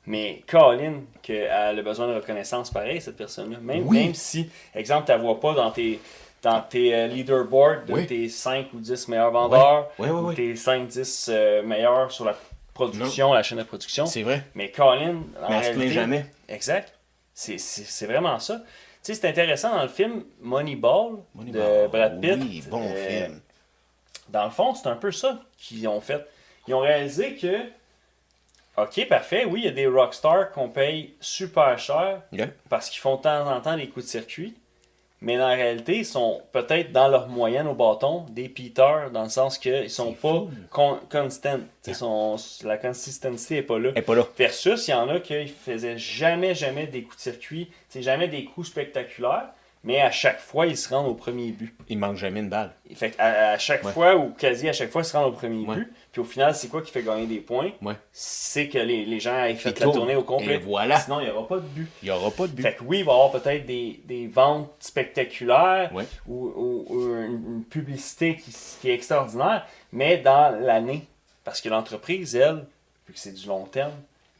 mais Colin, qu'elle a besoin de reconnaissance pareil, cette personne-là. Même si, exemple, tu la vois pas dans tes leaderboards de tes 5 ou 10 meilleurs vendeurs, ou tes 5-10 meilleurs sur la production, la chaîne de production. C'est vrai. Mais Colin, mais elle se plaint jamais. Exact. C'est vraiment ça. Tu sais, c'est intéressant dans le film Moneyball de Brad Pitt. Oui, bon film. Dans le fond, c'est un peu ça qu'ils ont fait. Ils ont réalisé que OK, parfait. Oui, il y a des rockstars qu'on paye super cher Ok. parce qu'ils font de temps en temps des coups de circuit. Mais dans la réalité, ils sont peut-être dans leur moyenne au bâton des Peter, dans le sens qu'ils sont C'est pas fou. constant. La consistency n'est pas là. Elle est pas là. Versus, il y en a qui faisaient jamais des coups de circuit, jamais des coups spectaculaires, mais à chaque fois, ils se rendent au premier but. Il manque jamais une balle. Fait qu'à chaque Ouais. fois, ou quasi à chaque fois, ils se rendent au premier Ouais. but. Puis au final, c'est quoi qui fait gagner des points? Ouais. C'est que les gens aient fait Ils la tournent. tournée au complet. Et voilà. Sinon, il n'y aura pas de but. Il n'y aura pas de but. Fait que oui, il va y avoir peut-être des ventes spectaculaires Ouais. ou une publicité qui est extraordinaire, mais dans l'année. Parce que l'entreprise, elle, vu que c'est du long terme,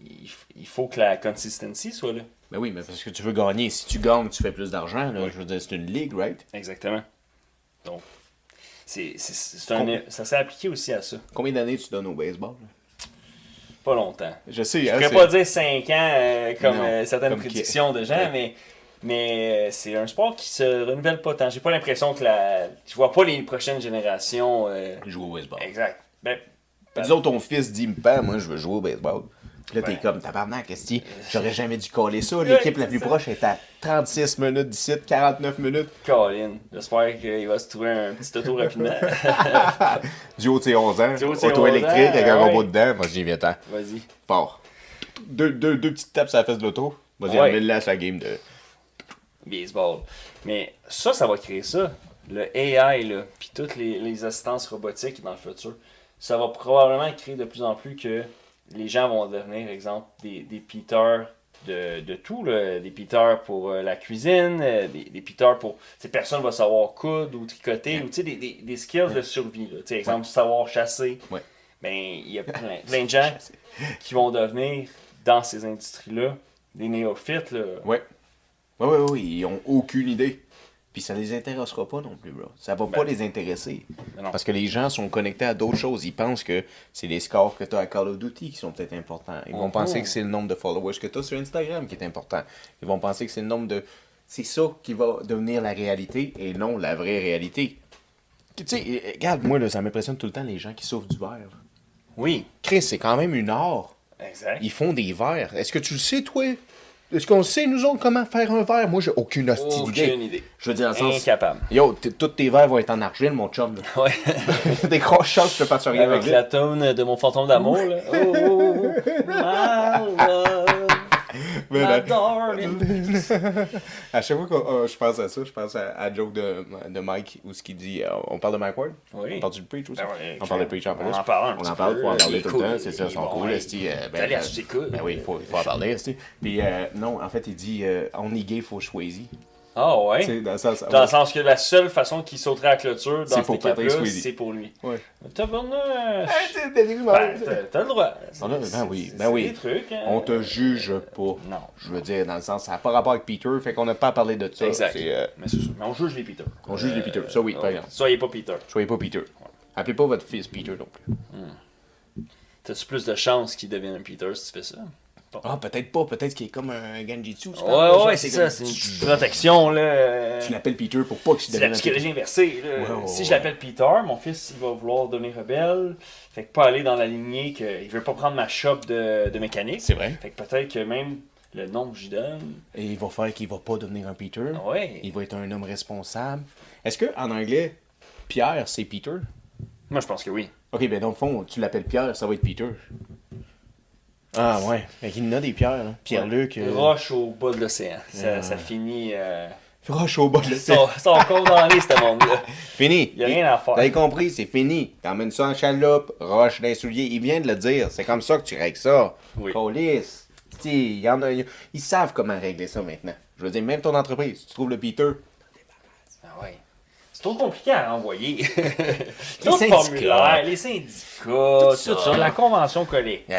il faut que la consistency soit là. Ben oui, mais parce que tu veux gagner. Si tu gagnes, tu fais plus d'argent. Là. Je veux dire, c'est une ligue, right? Exactement. Donc, Combien- ça s'est appliqué aussi à ça. Combien d'années tu donnes au baseball? Là? Pas longtemps. Je sais, Je hein, pourrais c'est- pas dire 5 ans comme Non, certaines comme prédictions de gens, Ouais. mais c'est un sport qui se renouvelle pas tant. J'ai pas l'impression que je vois pas les prochaines générations. jouer au baseball. Exact. Ben, Disons, ton fils dit, père, moi, je veux jouer au baseball. Puis là, t'es Ouais. comme, tabarnak, qu'est-ce que j'aurais jamais dû coller ça. L'équipe la plus c'est ça. proche est à 36 minutes d'ici, 49 minutes. Colin, j'espère qu'il va se trouver un petit auto rapidement. Du haut de ses 11 ans, Du haut de ses 11 auto électrique ans, avec un ouais. robot dedans. Vas-y, viens-t'en. Vas-y. Pars. Deux petites tapes sur la fesse de l'auto. Vas-y, Ouais. amène-la à sa game de. Baseball. Mais ça va créer ça. Le AI, là, puis toutes les assistances robotiques dans le futur, ça va probablement créer de plus en plus que les gens vont devenir, exemple, des Peter de tout, là. Des Peter pour la cuisine, des Peter pour... Personne ne va savoir coudre ou tricoter, ou des skills de survie. Là. Exemple, savoir chasser. Ouais. Ben, il y a plein de gens qui vont devenir, dans ces industries-là, des néophytes. Là. Ouais. Ouais, ils ont aucune idée. Puis ça les intéressera pas non plus, bro. Ça va pas les intéresser. Ben non. Parce que les gens sont connectés à d'autres choses. Ils pensent que c'est les scores que tu as à Call of Duty qui sont peut-être importants. Ils vont penser que c'est le nombre de followers que tu as sur Instagram qui est important. Ils vont penser que c'est le nombre de... C'est ça qui va devenir la réalité et non la vraie réalité. Tu sais, regarde, moi, là, ça m'impressionne tout le temps les gens qui souffrent du verre. là. Oui, Chris, c'est quand même une art. exact. Ils font des verres. Est-ce que tu le sais, toi? Est-ce qu'on sait, nous autres, comment faire un verre? Moi, j'ai aucune hostie d'idée. Aucune idée. Je veux dire, dans le sens... Incapable. Yo, tous tes verres vont être en argile, mon chum. là. Ouais. Des grosses chances que je te fasse rien Avec avec la tone de mon fantôme d'amour, là. Oh, oh, oh, my love, Mais my là, darling. à chaque fois que je pense à ça, je pense à la joke de Mike, où ce qu'il dit... on parle de Mike Ward? Oui. On parle du Preach aussi? Ben ouais, on parle de Preach en plus. On en parle un On petit en parle, peu. faut en parler Il est tout cool, le temps, c'est ça, il ils est sont bon, cool, il- esti, T'as l'air sous écoute. ben oui, il faut en parler, esti. Puis non, en fait, il dit on est gay, faut choisir. Ah Tu ouais. sais, dans le sens... Dans le sens que la seule façon qu'il sauterait à la clôture C'est dans pour cette Patrick équipe-là, Swayze. c'est pour lui. Ouais. Tabarnak! T'as des rumeurs. Ben, t'as le droit. Ben oui, C'est- ben c'est oui. des trucs, hein. On te juge pas. Non. Je veux dire, dans le sens, ça n'a pas rapport avec Peter, fait qu'on n'a pas à parler de ça. Exact. C'est, Mais c'est ça. Mais on juge les Peter. on juge les Peter. Ça, oui, par exemple. Soyez pas Peter. Soyez pas Peter. Appelez pas votre fils Peter non plus. T'as-tu plus de chances qu'il devienne un Peter si tu fais ça? Ah, peut-être pas. Peut-être qu'il est comme un Genjitsu. tu parles, Ouais, genre, ouais, c'est ça. comme- C'est une petite protection, là. Tu l'appelles Peter pour pas qu'il C'est la devienne un psychologie inversée. Là. Ouais, ouais, Si je ouais. l'appelle Peter, mon fils, il va vouloir devenir rebelle. Fait que pas aller dans la lignée qu'il veut pas prendre ma shop de mécanique. C'est vrai. Fait que peut-être que même le nom que j'y donne. Et il va faire qu'il va pas devenir un Peter. Ouais. Il va être un homme responsable. Est-ce que en anglais, Pierre, c'est Peter? Moi, je pense que oui. Ok, ben dans le fond, tu l'appelles Pierre, ça va être Peter. Ah ouais. Fait qu'il y en a des pierres, là. Pierre-Luc. Roche au bas de l'océan. Ça, Ouais. ça finit. Roche au bas de Ils l'océan. sont condamnés, ce monde-là. Fini. Il y a rien à faire. T'as compris, c'est fini. T'emmènes ça en chaloupe, roche dans les souliers. Il vient de le dire. C'est comme ça que tu règles ça. Oui. Police. Il y en a, ils savent comment régler ça maintenant. Je veux dire, même ton entreprise, tu trouves le Peter. Ah ouais. C'est trop compliqué à renvoyer. Les Les syndicats. formulaires, les syndicats, tout ça. La convention collective.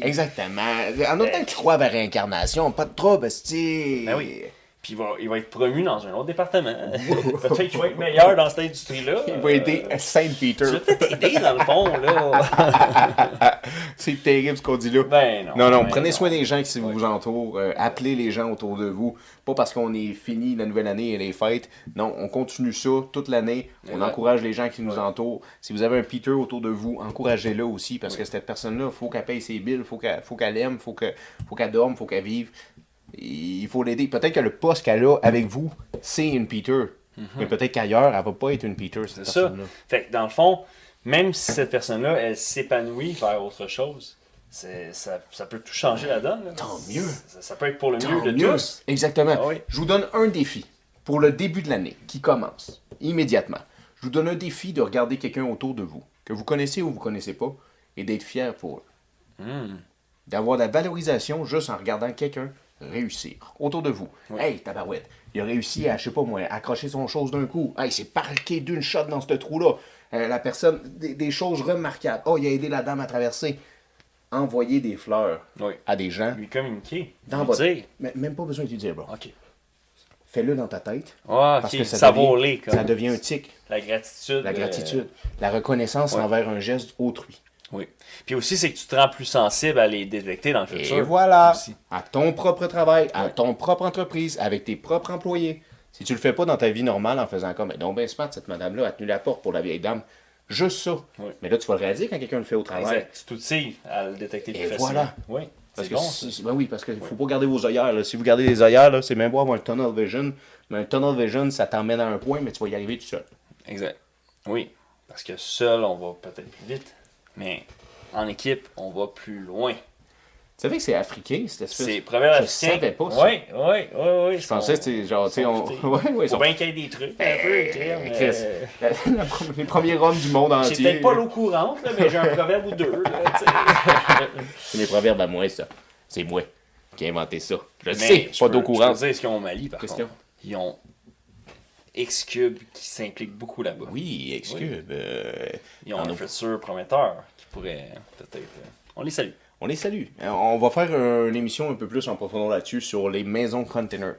Exactement. En autant que tu crois à la réincarnation, pas de trouble, c'est. Ben oui. Puis il va être promu dans un autre département. Peut-être qu'il va être meilleur dans cette industrie-là. Il va aider Saint-Peter. Ça va peut-être aider dans le fond, là. C'est terrible ce qu'on dit là. Ben non. Non, ben prenez non. soin des gens qui vous entourent. Appelez les gens autour de vous. Pas parce qu'on est fini la nouvelle année et les fêtes. Non, on continue ça toute l'année. On Exact. encourage les gens qui nous entourent. Si vous avez un Peter autour de vous, encouragez-le aussi parce que cette personne-là, il faut qu'elle paye ses billes, il faut qu'elle aime, faut qu'elle dorme, il faut qu'elle vive. Il faut l'aider. Peut-être que le poste qu'elle a avec vous, c'est une Peter. Mais peut-être qu'ailleurs, elle va pas être une Peter, cette C'est ça. personne-là. Fait que dans le fond, même si cette personne-là, elle s'épanouit vers autre chose, ça peut tout changer la donne. Là. Tant mieux. Ça peut être pour le Tant mieux de mieux. tous. Exactement. Ah oui. Je vous donne un défi pour le début de l'année qui commence immédiatement. Je vous donne un défi de regarder quelqu'un autour de vous, que vous connaissez ou vous connaissez pas, et d'être fier pour eux. D'avoir de la valorisation juste en regardant quelqu'un réussir autour de vous. Oui. Hey, tabarouette, il a réussi à, je sais pas moi, accrocher son chose d'un coup. Hey, il s'est parqué d'une shot dans ce trou-là. La personne, des choses remarquables. Oh, il a aidé la dame à traverser. Envoyer des fleurs Oui. à des gens. Lui communiquer. Dans Lui votre... dire. Même pas besoin de lui dire, bro. OK. Fais-le dans ta tête. Ah, Parce OK. que Ça devient, volait, comme. ça devient un tic. La gratitude. La gratitude. La reconnaissance ouais. envers un geste autrui. Oui. Puis aussi, c'est que tu te rends plus sensible à les détecter dans le futur. Et voilà. Aussi. À ton propre travail, à ton propre entreprise, avec tes propres employés. Si tu le fais pas dans ta vie normale en faisant comme, non, ben smart, cette madame-là a tenu la porte pour la vieille dame. Juste ça. Oui. Mais là, tu vas le réaliser quand quelqu'un le fait au travail. Exact. Tu t'outilles à le détecter plus Et facilement. voilà. Oui. Parce C'est que bon. Ça. ben oui, parce qu'il faut pas garder vos œillères. Là. Si vous gardez les œillères, là, c'est même pas avoir un tunnel vision. Mais un tunnel vision, ça t'emmène à un point, mais tu vas y arriver tout seul. Exact. Oui. Parce que seul, on va peut-être plus vite. Mais en équipe, on va plus loin. Tu savais que c'est africain, cette espèce? C'est proverbe Je africain. savais pas ça. Oui. Je pensais que c'était genre, tu sais, on... Ouais, Faut bien qu'il y ait des trucs. Un peu, crème, Chris, les premiers hommes du monde J'ai entier. peut-être pas l'eau courante, là, mais j'ai un proverbe ou deux. Là, tu sais. C'est mes proverbes à moi, ça. C'est moi qui ai inventé ça. Je le Mais sais, je pas peux- d'eau Je courante. peux dire ce qu'ils ont au Mali, par Qu'est-ce contre. Ils ont X-Cube qui s'implique beaucoup là-bas. Oui, excuse. Ils ont en un eau. futur prometteur qui pourrait peut-être... On les salue. On les salue. On va faire une émission un peu plus en profondeur là-dessus sur les maisons container.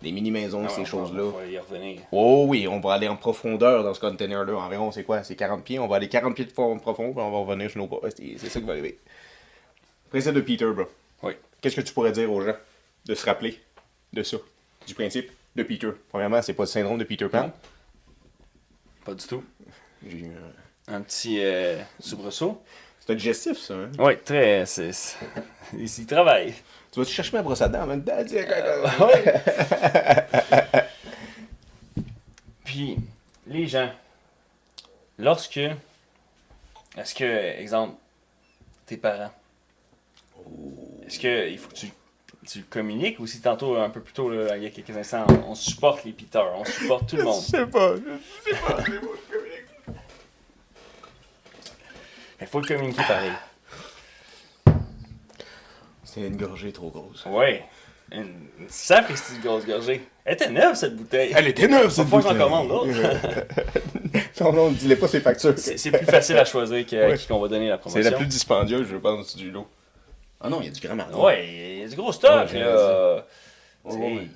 Les mini-maisons, ces choses-là. On va y revenir. Oh oui, on va aller en profondeur dans ce container-là. Environ, c'est quoi? C'est 40 pieds. On va aller 40 pieds de profond, puis on va revenir sur nos pas. C'est ça qui va arriver. Principe de Peter, bro. Oui. Qu'est-ce que tu pourrais dire aux gens de se rappeler de ça? Du principe de Peter. Premièrement, c'est pas le syndrome de Peter Pan. Non. Pas du tout. J'ai eu Un petit soubresaut. C'est un digestif, ça. Hein? Oui, très... Ils travaillent. Tu vas-tu chercher ma brosse à dents en même temps? Puis, les gens, lorsque... Est-ce que, exemple, tes parents, est-ce que il faut que tu le communiques ou si tantôt, un peu plus tôt, là, il y a quelques instants, on supporte les Peter, on supporte tout le monde. Je sais pas. Il faut le communiquer pareil. C'est une gorgée trop grosse. Ouais. Une sacrée petite grosse gorgée. Elle était neuve, cette bouteille. Elle était neuve, cette Faut pas que bouteille. j'en commande l'autre. Non, dis-les pas ses factures. C'est plus facile à choisir à qui qu'on va donner la C'est promotion. la plus dispendieuse, je pense, du lot. Ah non, il y a du grand marron. Ouais, il y a du gros stock, Ouais, là. Ouais, ouais.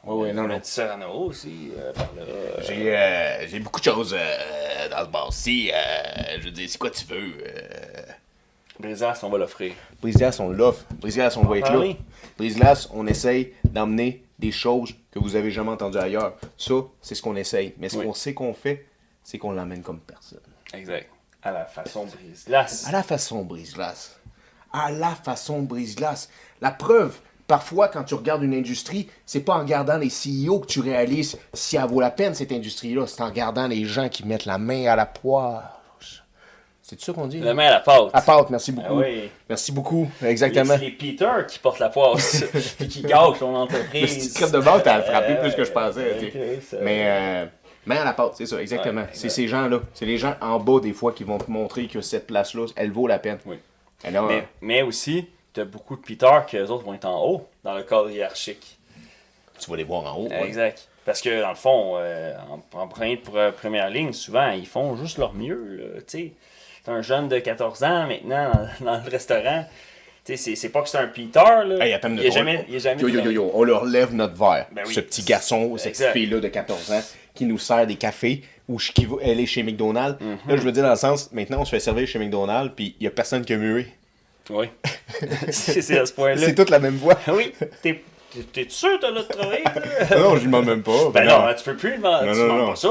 Ouais, non, On a non. du Serrano aussi, par là. J'ai beaucoup de choses dans ce bar-ci. Je veux dire, c'est quoi tu veux? Brisas, on va l'offrir. Brise-glace, on l'offre. Brise-glace, on va être là. parler. Brise-glace, on essaye d'emmener des choses que vous avez jamais entendues ailleurs. Ça, c'est ce qu'on essaye. Mais ce Oui. qu'on sait qu'on fait, c'est qu'on l'emmène comme personne. Exact. À la façon brise-glace. À la façon brise-glace. À la façon brise-glace. La preuve, parfois, quand tu regardes une industrie, c'est pas en regardant les CEO que tu réalises si elle vaut la peine, cette industrie-là. C'est en regardant les gens qui mettent la main à la poire. C'est ça qu'on dit? La main à la pâte. À pâte, merci beaucoup. Ah oui. Merci beaucoup, exactement. C'est les Peter qui portent la poisse. Puis qui gâchent ton entreprise. Le petit crème de bâton, t'as frappé plus que je pensais. tu sais. ok, ça- Mais main à la pâte, c'est ça, exactement. Ouais, C'est ces gens-là. C'est les gens en bas, des fois, qui vont te montrer que cette place-là, elle vaut la peine. Oui. Et là, Mais aussi, t'as beaucoup de Peter que les autres vont être en haut dans le cadre hiérarchique. tu vas les voir en haut. ouais. Exact. Parce que dans le fond, en première ligne, souvent, ils font juste leur mieux. Tu sais, t'es un jeune de 14 ans maintenant dans le restaurant. C'est pas que c'est un Peter, là. Hey, attends une il est minute, jamais Yo, on leur lève notre verre. Ben oui. Ce petit garçon ou cette Exact. petite fille-là de 14 ans qui nous sert des cafés ou elle est chez McDonald's. Là, je veux dire dans le sens, maintenant, on se fait servir chez McDonald's puis il y a personne qui a mué. Oui. c'est à ce point-là. C'est toute la même voix. Oui. T'es sûr de l'autre travail? Non, je lui demande même pas. Ben non, tu peux plus demander. Non, Tu non, demandes non. pas ça.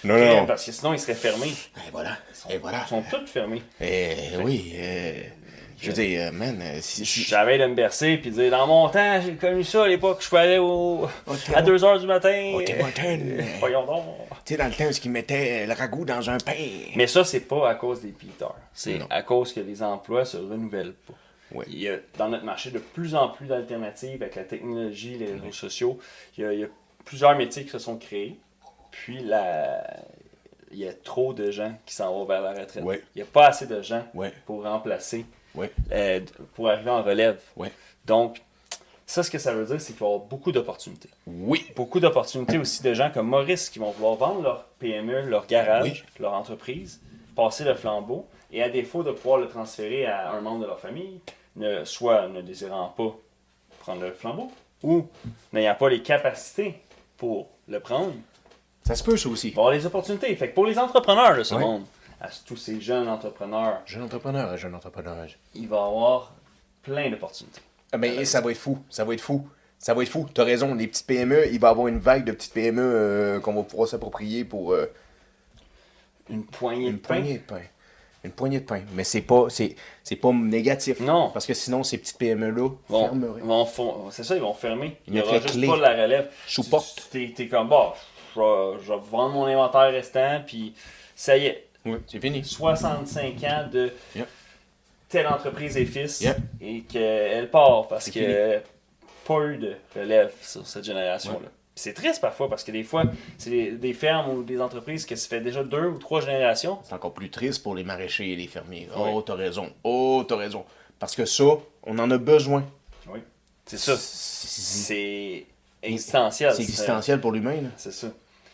Non. Parce que sinon, ils seraient fermés. Et voilà. Ils sont tous fermés. Oui. Je veux dire, man, J'avais de me bercer puis de dire dans mon temps, j'ai connu ça à l'époque, je peux aller à 2h du matin. Tim Hortons. Voyons donc. Tu sais, dans le temps, ce qu'ils mettaient le ragoût dans un pain. Mais ça, c'est pas à cause des Peters. C'est Non. à cause que les emplois se renouvellent pas. Ouais. Il y a dans notre marché de plus en plus d'alternatives avec la technologie, les réseaux sociaux. Il y a plusieurs métiers qui se sont créés. Puis il y a trop de gens qui s'en vont vers la retraite. Ouais. Il n'y a pas assez de gens Ouais. pour remplacer, Ouais. pour arriver en relève. Ouais. Donc, ça, ce que ça veut dire, c'est qu'il va y avoir beaucoup d'opportunités. Oui. Beaucoup d'opportunités aussi de gens comme Maurice qui vont vouloir vendre leur PME, leur garage, leur entreprise, passer le flambeau et à défaut de pouvoir le transférer à un membre de leur famille, soit ne désirant pas prendre le flambeau ou n'ayant pas les capacités pour le prendre, Ça se peut, ça aussi. il va y avoir les opportunités. Fait que pour les entrepreneurs de ce Ouais. monde, à tous ces jeunes entrepreneurs, Jeune entrepreneur. il va y avoir plein d'opportunités. Ah, mais ça va être fou. T'as raison, les petites PME, il va y avoir une vague de petites PME qu'on va pouvoir s'approprier pour Une poignée de pain. Une poignée de pain. Mais c'est pas négatif. Non. Parce que sinon, ces petites PME-là fermeraient. C'est ça, ils vont fermer. Ils Il n'y aura mettraient juste clé pas de la relève. sous porte. T'es comme, bon, je vais vendre mon inventaire restant, puis ça y est, Oui, c'est fini. 65 ans de Yep. telle entreprise et fils, Yep. et qu'elle part parce C'est que pas eu de relève sur cette génération-là. Puis c'est triste parfois parce que des fois, c'est des fermes ou des entreprises que ça fait déjà 2 ou 3 générations. C'est encore plus triste pour les maraîchers et les fermiers. Oui. Oh, t'as raison. Parce que ça, on en a besoin. Oui. C'est ça. C'est existentiel. C'est existentiel pour l'humain, là. C'est ça.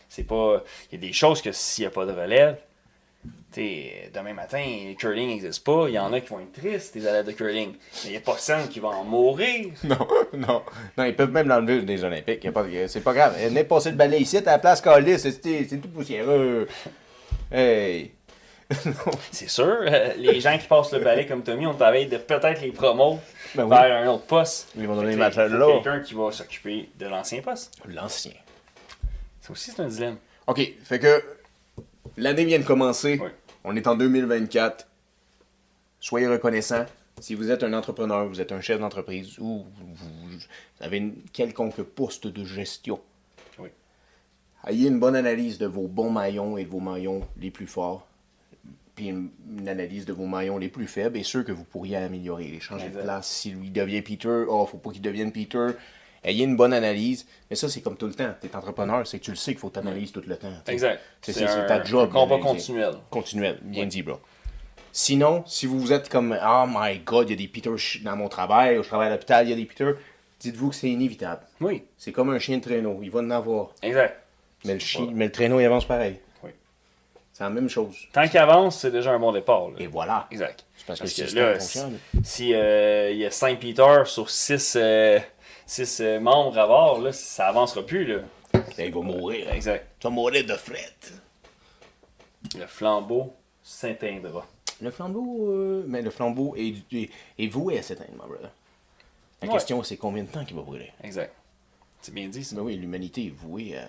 C'est pas. Il y a des choses que s'il n'y a pas de relève, demain matin, le curling n'existe pas. Il y en a qui vont être tristes, les élèves de curling. Mais il n'y a pas personne qui va en mourir. Non, ils peuvent même l'enlever des Olympiques. C'est pas grave. Venez passer le balai ici, à la place Calis, c'est tout poussiéreux. Hey. C'est sûr, les gens qui passent le balai comme Tommy, on travaille de peut-être les promos Ben oui. vers un autre poste. Ils vont donner Fait les que, il faut matelas là. quelqu'un qui va s'occuper de l'ancien poste. L'ancien. Ça aussi, c'est un dilemme. OK, fait que l'année vient de commencer. Oui. On est en 2024. Soyez reconnaissants. Si vous êtes un entrepreneur, vous êtes un chef d'entreprise ou vous avez une quelconque poste de gestion, Oui. ayez une bonne analyse de vos bons maillons et de vos maillons les plus forts, puis une analyse de vos maillons les plus faibles et ceux que vous pourriez améliorer. Les changer de Exact. place. Si lui devient Peter, faut pas qu'il devienne Peter. Ayez une bonne analyse. Mais ça, c'est comme tout le temps. Tu es entrepreneur, c'est que tu le sais qu'il faut t'analyser tout le temps. t'sais. Exact. C'est un ta job. combat d'analyser. continuel. Continuel. Bien dit, bro. Sinon, si vous êtes comme « Oh my God, il y a des Peter dans mon travail, ou je travaille à l'hôpital, il y a des Peter », dites-vous que c'est inévitable. Oui, C'est comme un chien de traîneau. Il va en avoir. exact. Mais le traîneau, il avance pareil. Oui. C'est la même chose. Tant qu'il avance, c'est déjà un bon départ. Là. Et voilà. Exact. C'est parce que Parce le que système là, fonctionne. si il y a 5 Peter sur 6 membres à bord, là, ça avancera plus. Là. Là, il va mourir. Exact. Tu vas mourir de fret. Le flambeau s'éteindra. Le flambeau est voué à s'éteindre, my brother. La Ouais. question, c'est combien de temps qu'il va brûler? Exact. C'est bien dit, ça. Ben oui, l'humanité est vouée à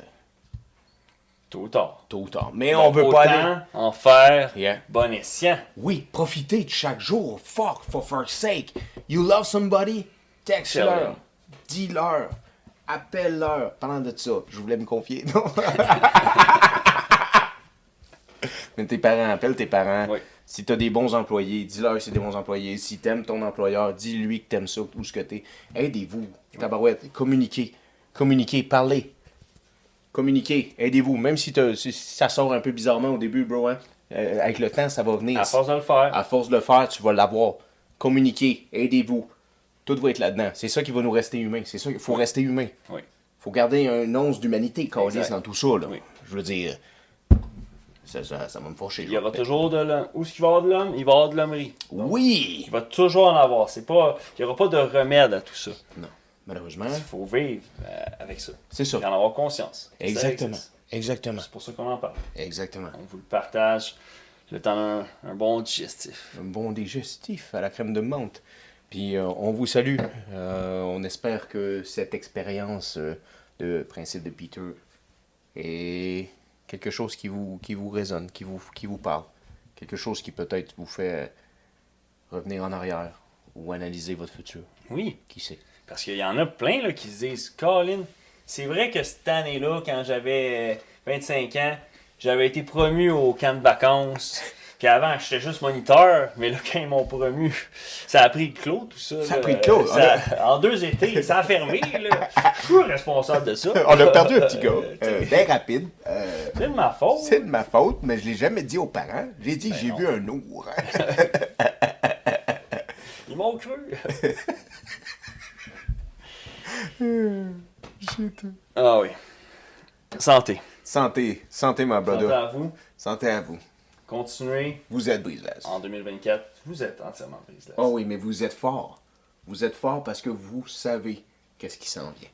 Tôt ou tard. tôt ou tard. Mais on veut pas Autant aller... en faire Yeah. bon escient. Oui, profitez de chaque jour. Fuck, for fuck's sake. You love somebody? Texte-leur. Tell them. Dis-leur. Appelle-leur. Parlant de ça, je voulais me confier. Non? Mais tes parents, appelle tes parents. Oui. Si t'as des bons employés, dis-leur que c'est des bons employés. Si t'aimes ton employeur, dis-lui que t'aimes ça ou ce que t'es. Aidez-vous. Tabarouette. Communiquez. Communiquez. Parlez. Communiquez. Aidez-vous. Même si ça sort un peu bizarrement au début, bro, hein, avec le temps, ça va venir. À force de le faire. À force de le faire, tu vas l'avoir. Communiquez, aidez-vous. Tout va être là-dedans. C'est ça qui va nous rester humains. C'est ça qu'il faut rester humain. Oui. Faut garder un once d'humanité, Carlis, Exact. dans tout ça. Là. Oui. Je veux dire, Ça va me fâcher. Il y aura toujours de l'homme. Où est-ce qu'il va y avoir de l'homme? Il va y avoir de l'hommerie. Oui! Il va toujours en avoir. Il n'y aura pas de remède à tout ça. Non, malheureusement. Il faut vivre avec ça. C'est ça. Et en avoir conscience. Ça Exactement. existe. Exactement. C'est pour ça qu'on en parle. Exactement. On vous le partage. Le temps d'un bon digestif. Un bon digestif à la crème de menthe. Puis on vous salue. On espère que cette expérience de principe de Peter est quelque chose qui vous résonne, qui vous parle. Quelque chose qui peut-être vous fait revenir en arrière ou analyser votre futur. Oui. Qui sait? Parce qu'il y en a plein là, qui se disent Colin, c'est vrai que cette année-là, quand j'avais 25 ans, j'avais été promu au camp de vacances. Puis avant, j'étais juste moniteur, mais là, quand ils m'ont promu, ça a pris le clos, tout ça. Ça a là. pris le clos. En 2 étés, ça a fermé. Là. Je suis responsable de ça. On a perdu un petit gars. Bien rapide. C'est de ma faute. C'est de ma faute, mais je l'ai jamais dit aux parents. J'ai dit j'ai non. vu un ours. Ils m'ont cru. Ah oui. Santé. Santé, santé ma Santé brother. à vous. Santé à vous. Continuez. Vous êtes brise-glace. En 2024, vous êtes entièrement brise-glace. Oh oui, mais vous êtes fort. Vous êtes fort parce que vous savez qu'est-ce qui s'en vient.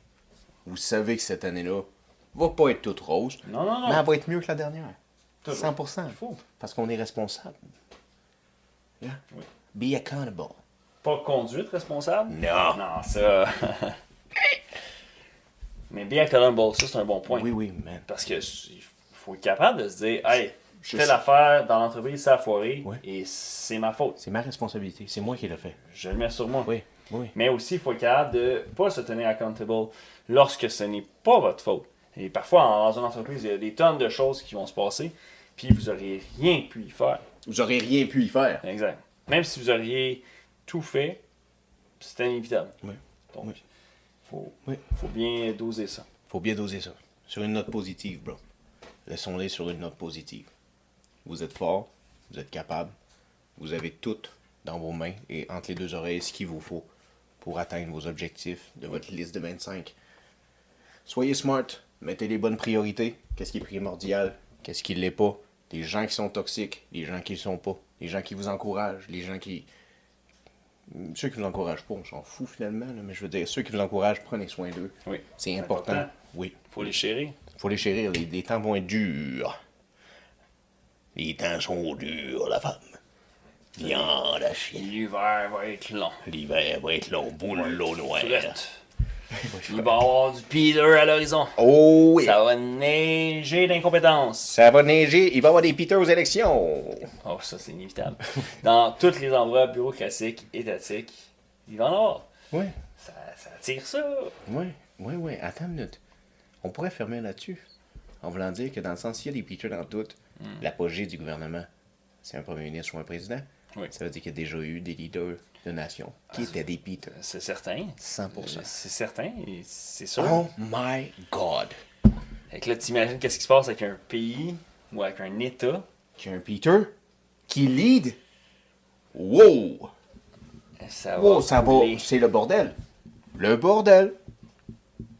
Vous savez que cette année-là va pas être toute rose, Non, non, non. mais elle va être mieux que la dernière. Toujours. 100%. Il faut. Parce qu'on est responsable. Yeah? Oui. Be accountable. Pas conduite responsable? Non. Non, ça. Mais bien accountable, ça c'est un bon point. Oui, oui, man. Parce que il faut être capable de se dire, hey, Je- telle affaire dans l'entreprise, ça a foiré Ouais. et c'est ma faute. C'est ma responsabilité. C'est moi qui l'ai fait. Je le mets sur moi. Oui, oui. Mais aussi, il faut être capable de pas se tenir accountable lorsque ce n'est pas votre faute. Et parfois, dans une entreprise, il y a des tonnes de choses qui vont se passer, puis vous n'auriez rien pu y faire. Vous aurez rien pu y faire. Exact. Même si vous auriez tout fait, c'est inévitable. Oui. Donc, Oui. faut bien doser ça. Faut bien doser ça. Sur une note positive, bro. Laissons-les sur une note positive. Vous êtes fort, vous êtes capable, vous avez tout dans vos mains et entre les deux oreilles ce qu'il vous faut pour atteindre vos objectifs de votre liste de 25. Soyez smart, mettez les bonnes priorités. Qu'est-ce qui est primordial, qu'est-ce qui ne l'est pas. Les gens qui sont toxiques, les gens qui ne le sont pas. Les gens qui vous encouragent, les gens qui... Ceux qui ne vous encouragent pas, on s'en fout finalement, là, mais je veux dire, ceux qui vous encouragent, prenez soin d'eux. Oui. C'est important. Oui. Faut les chérir. Faut les chérir, les temps vont être durs. Les temps sont durs, la femme. Viande à chier. L'hiver va être long. L'hiver va être long, boulot noir. Frette. Il va y avoir du Peter à l'horizon. Oh oui! Ça va neiger d'incompétence. Ça va neiger, il va y avoir des Peter aux élections. Oh, ça, c'est inévitable. Dans tous les endroits bureaucratiques, étatiques, il va y en avoir. Oui, Ça attire ça. oui. Attends une minute. On pourrait fermer là-dessus. En voulant dire que dans le sens, s'il y a des Peter dans tout, l'apogée du gouvernement, c'est un premier ministre ou un président. Oui. Ça veut dire qu'il y a déjà eu des leaders de nations qui étaient des Peter. C'est certain. 100%. C'est certain, et c'est sûr. Oh my God! Fait que là, t'imagines qu'est-ce qui se passe avec un pays ou avec un État. Qu'il y a un Peter qui lead. Wow! Ça va. Wow, ça va. couler. C'est le bordel. Le bordel.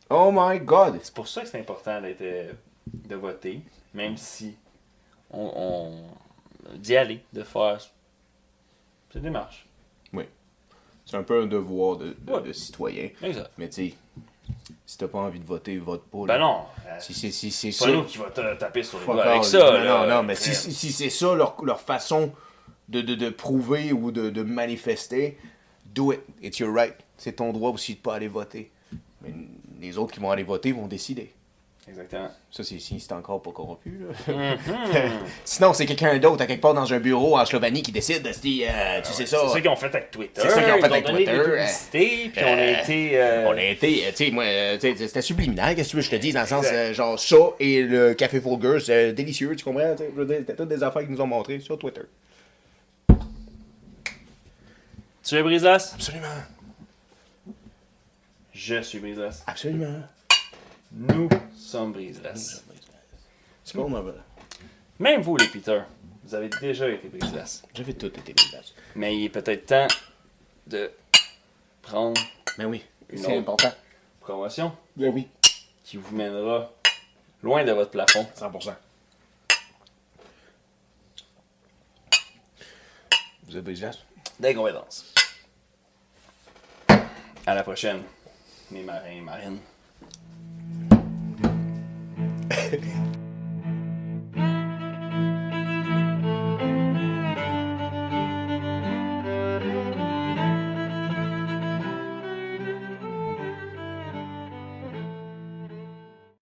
Oh my God! C'est pour ça que c'est important de voter, même si on d'y aller, de faire cette démarche. Oui. C'est un peu un devoir de Ouais. citoyen. Exact. Mais tu sais, si t'as pas envie de voter, vote pas. Ben là. non, Si c'est c'est ça. pas nous qui va te taper sur les Fuck doigts avec all. ça. Non, là. non, mais si c'est ça leur façon de prouver ou de manifester, do it. It's your right. C'est ton droit aussi de pas aller voter. Mais les autres qui vont aller voter vont décider. Exactement. Ça, c'est si c'est encore pas corrompu. Là. Mhm. Sinon, c'est quelqu'un d'autre à quelque part dans un bureau en Slovénie qui décide. Tu sais ça. C'est ça qu'ils ont fait avec Twitter. C'est ça qu'ils ont fait Ils avec donné Twitter, des publicités, puis on a été... On a été, tu sais, moi, tu sais, c'était subliminal, qu'est-ce que tu veux que je te dise, dans le sens, Exact. genre, ça et le Café Fulgur, c'est délicieux, tu comprends? Tu sais, je veux dire, c'était toutes des affaires qu'ils nous ont montrées sur Twitter. Tu es Brisas? Absolument. Je suis Brisas. Absolument. Nous sommes Brisas. C'est bon, ma belle. Même vous, les Peter, vous avez déjà été Brisas. J'avais tout été Brisas. Mais il est peut-être temps de prendre Ben oui, Une c'est autre. important. promotion Ben oui. qui vous mènera loin de votre plafond. 100%. Vous avez déjà. D'incompétence. À la prochaine, mes marins et marines.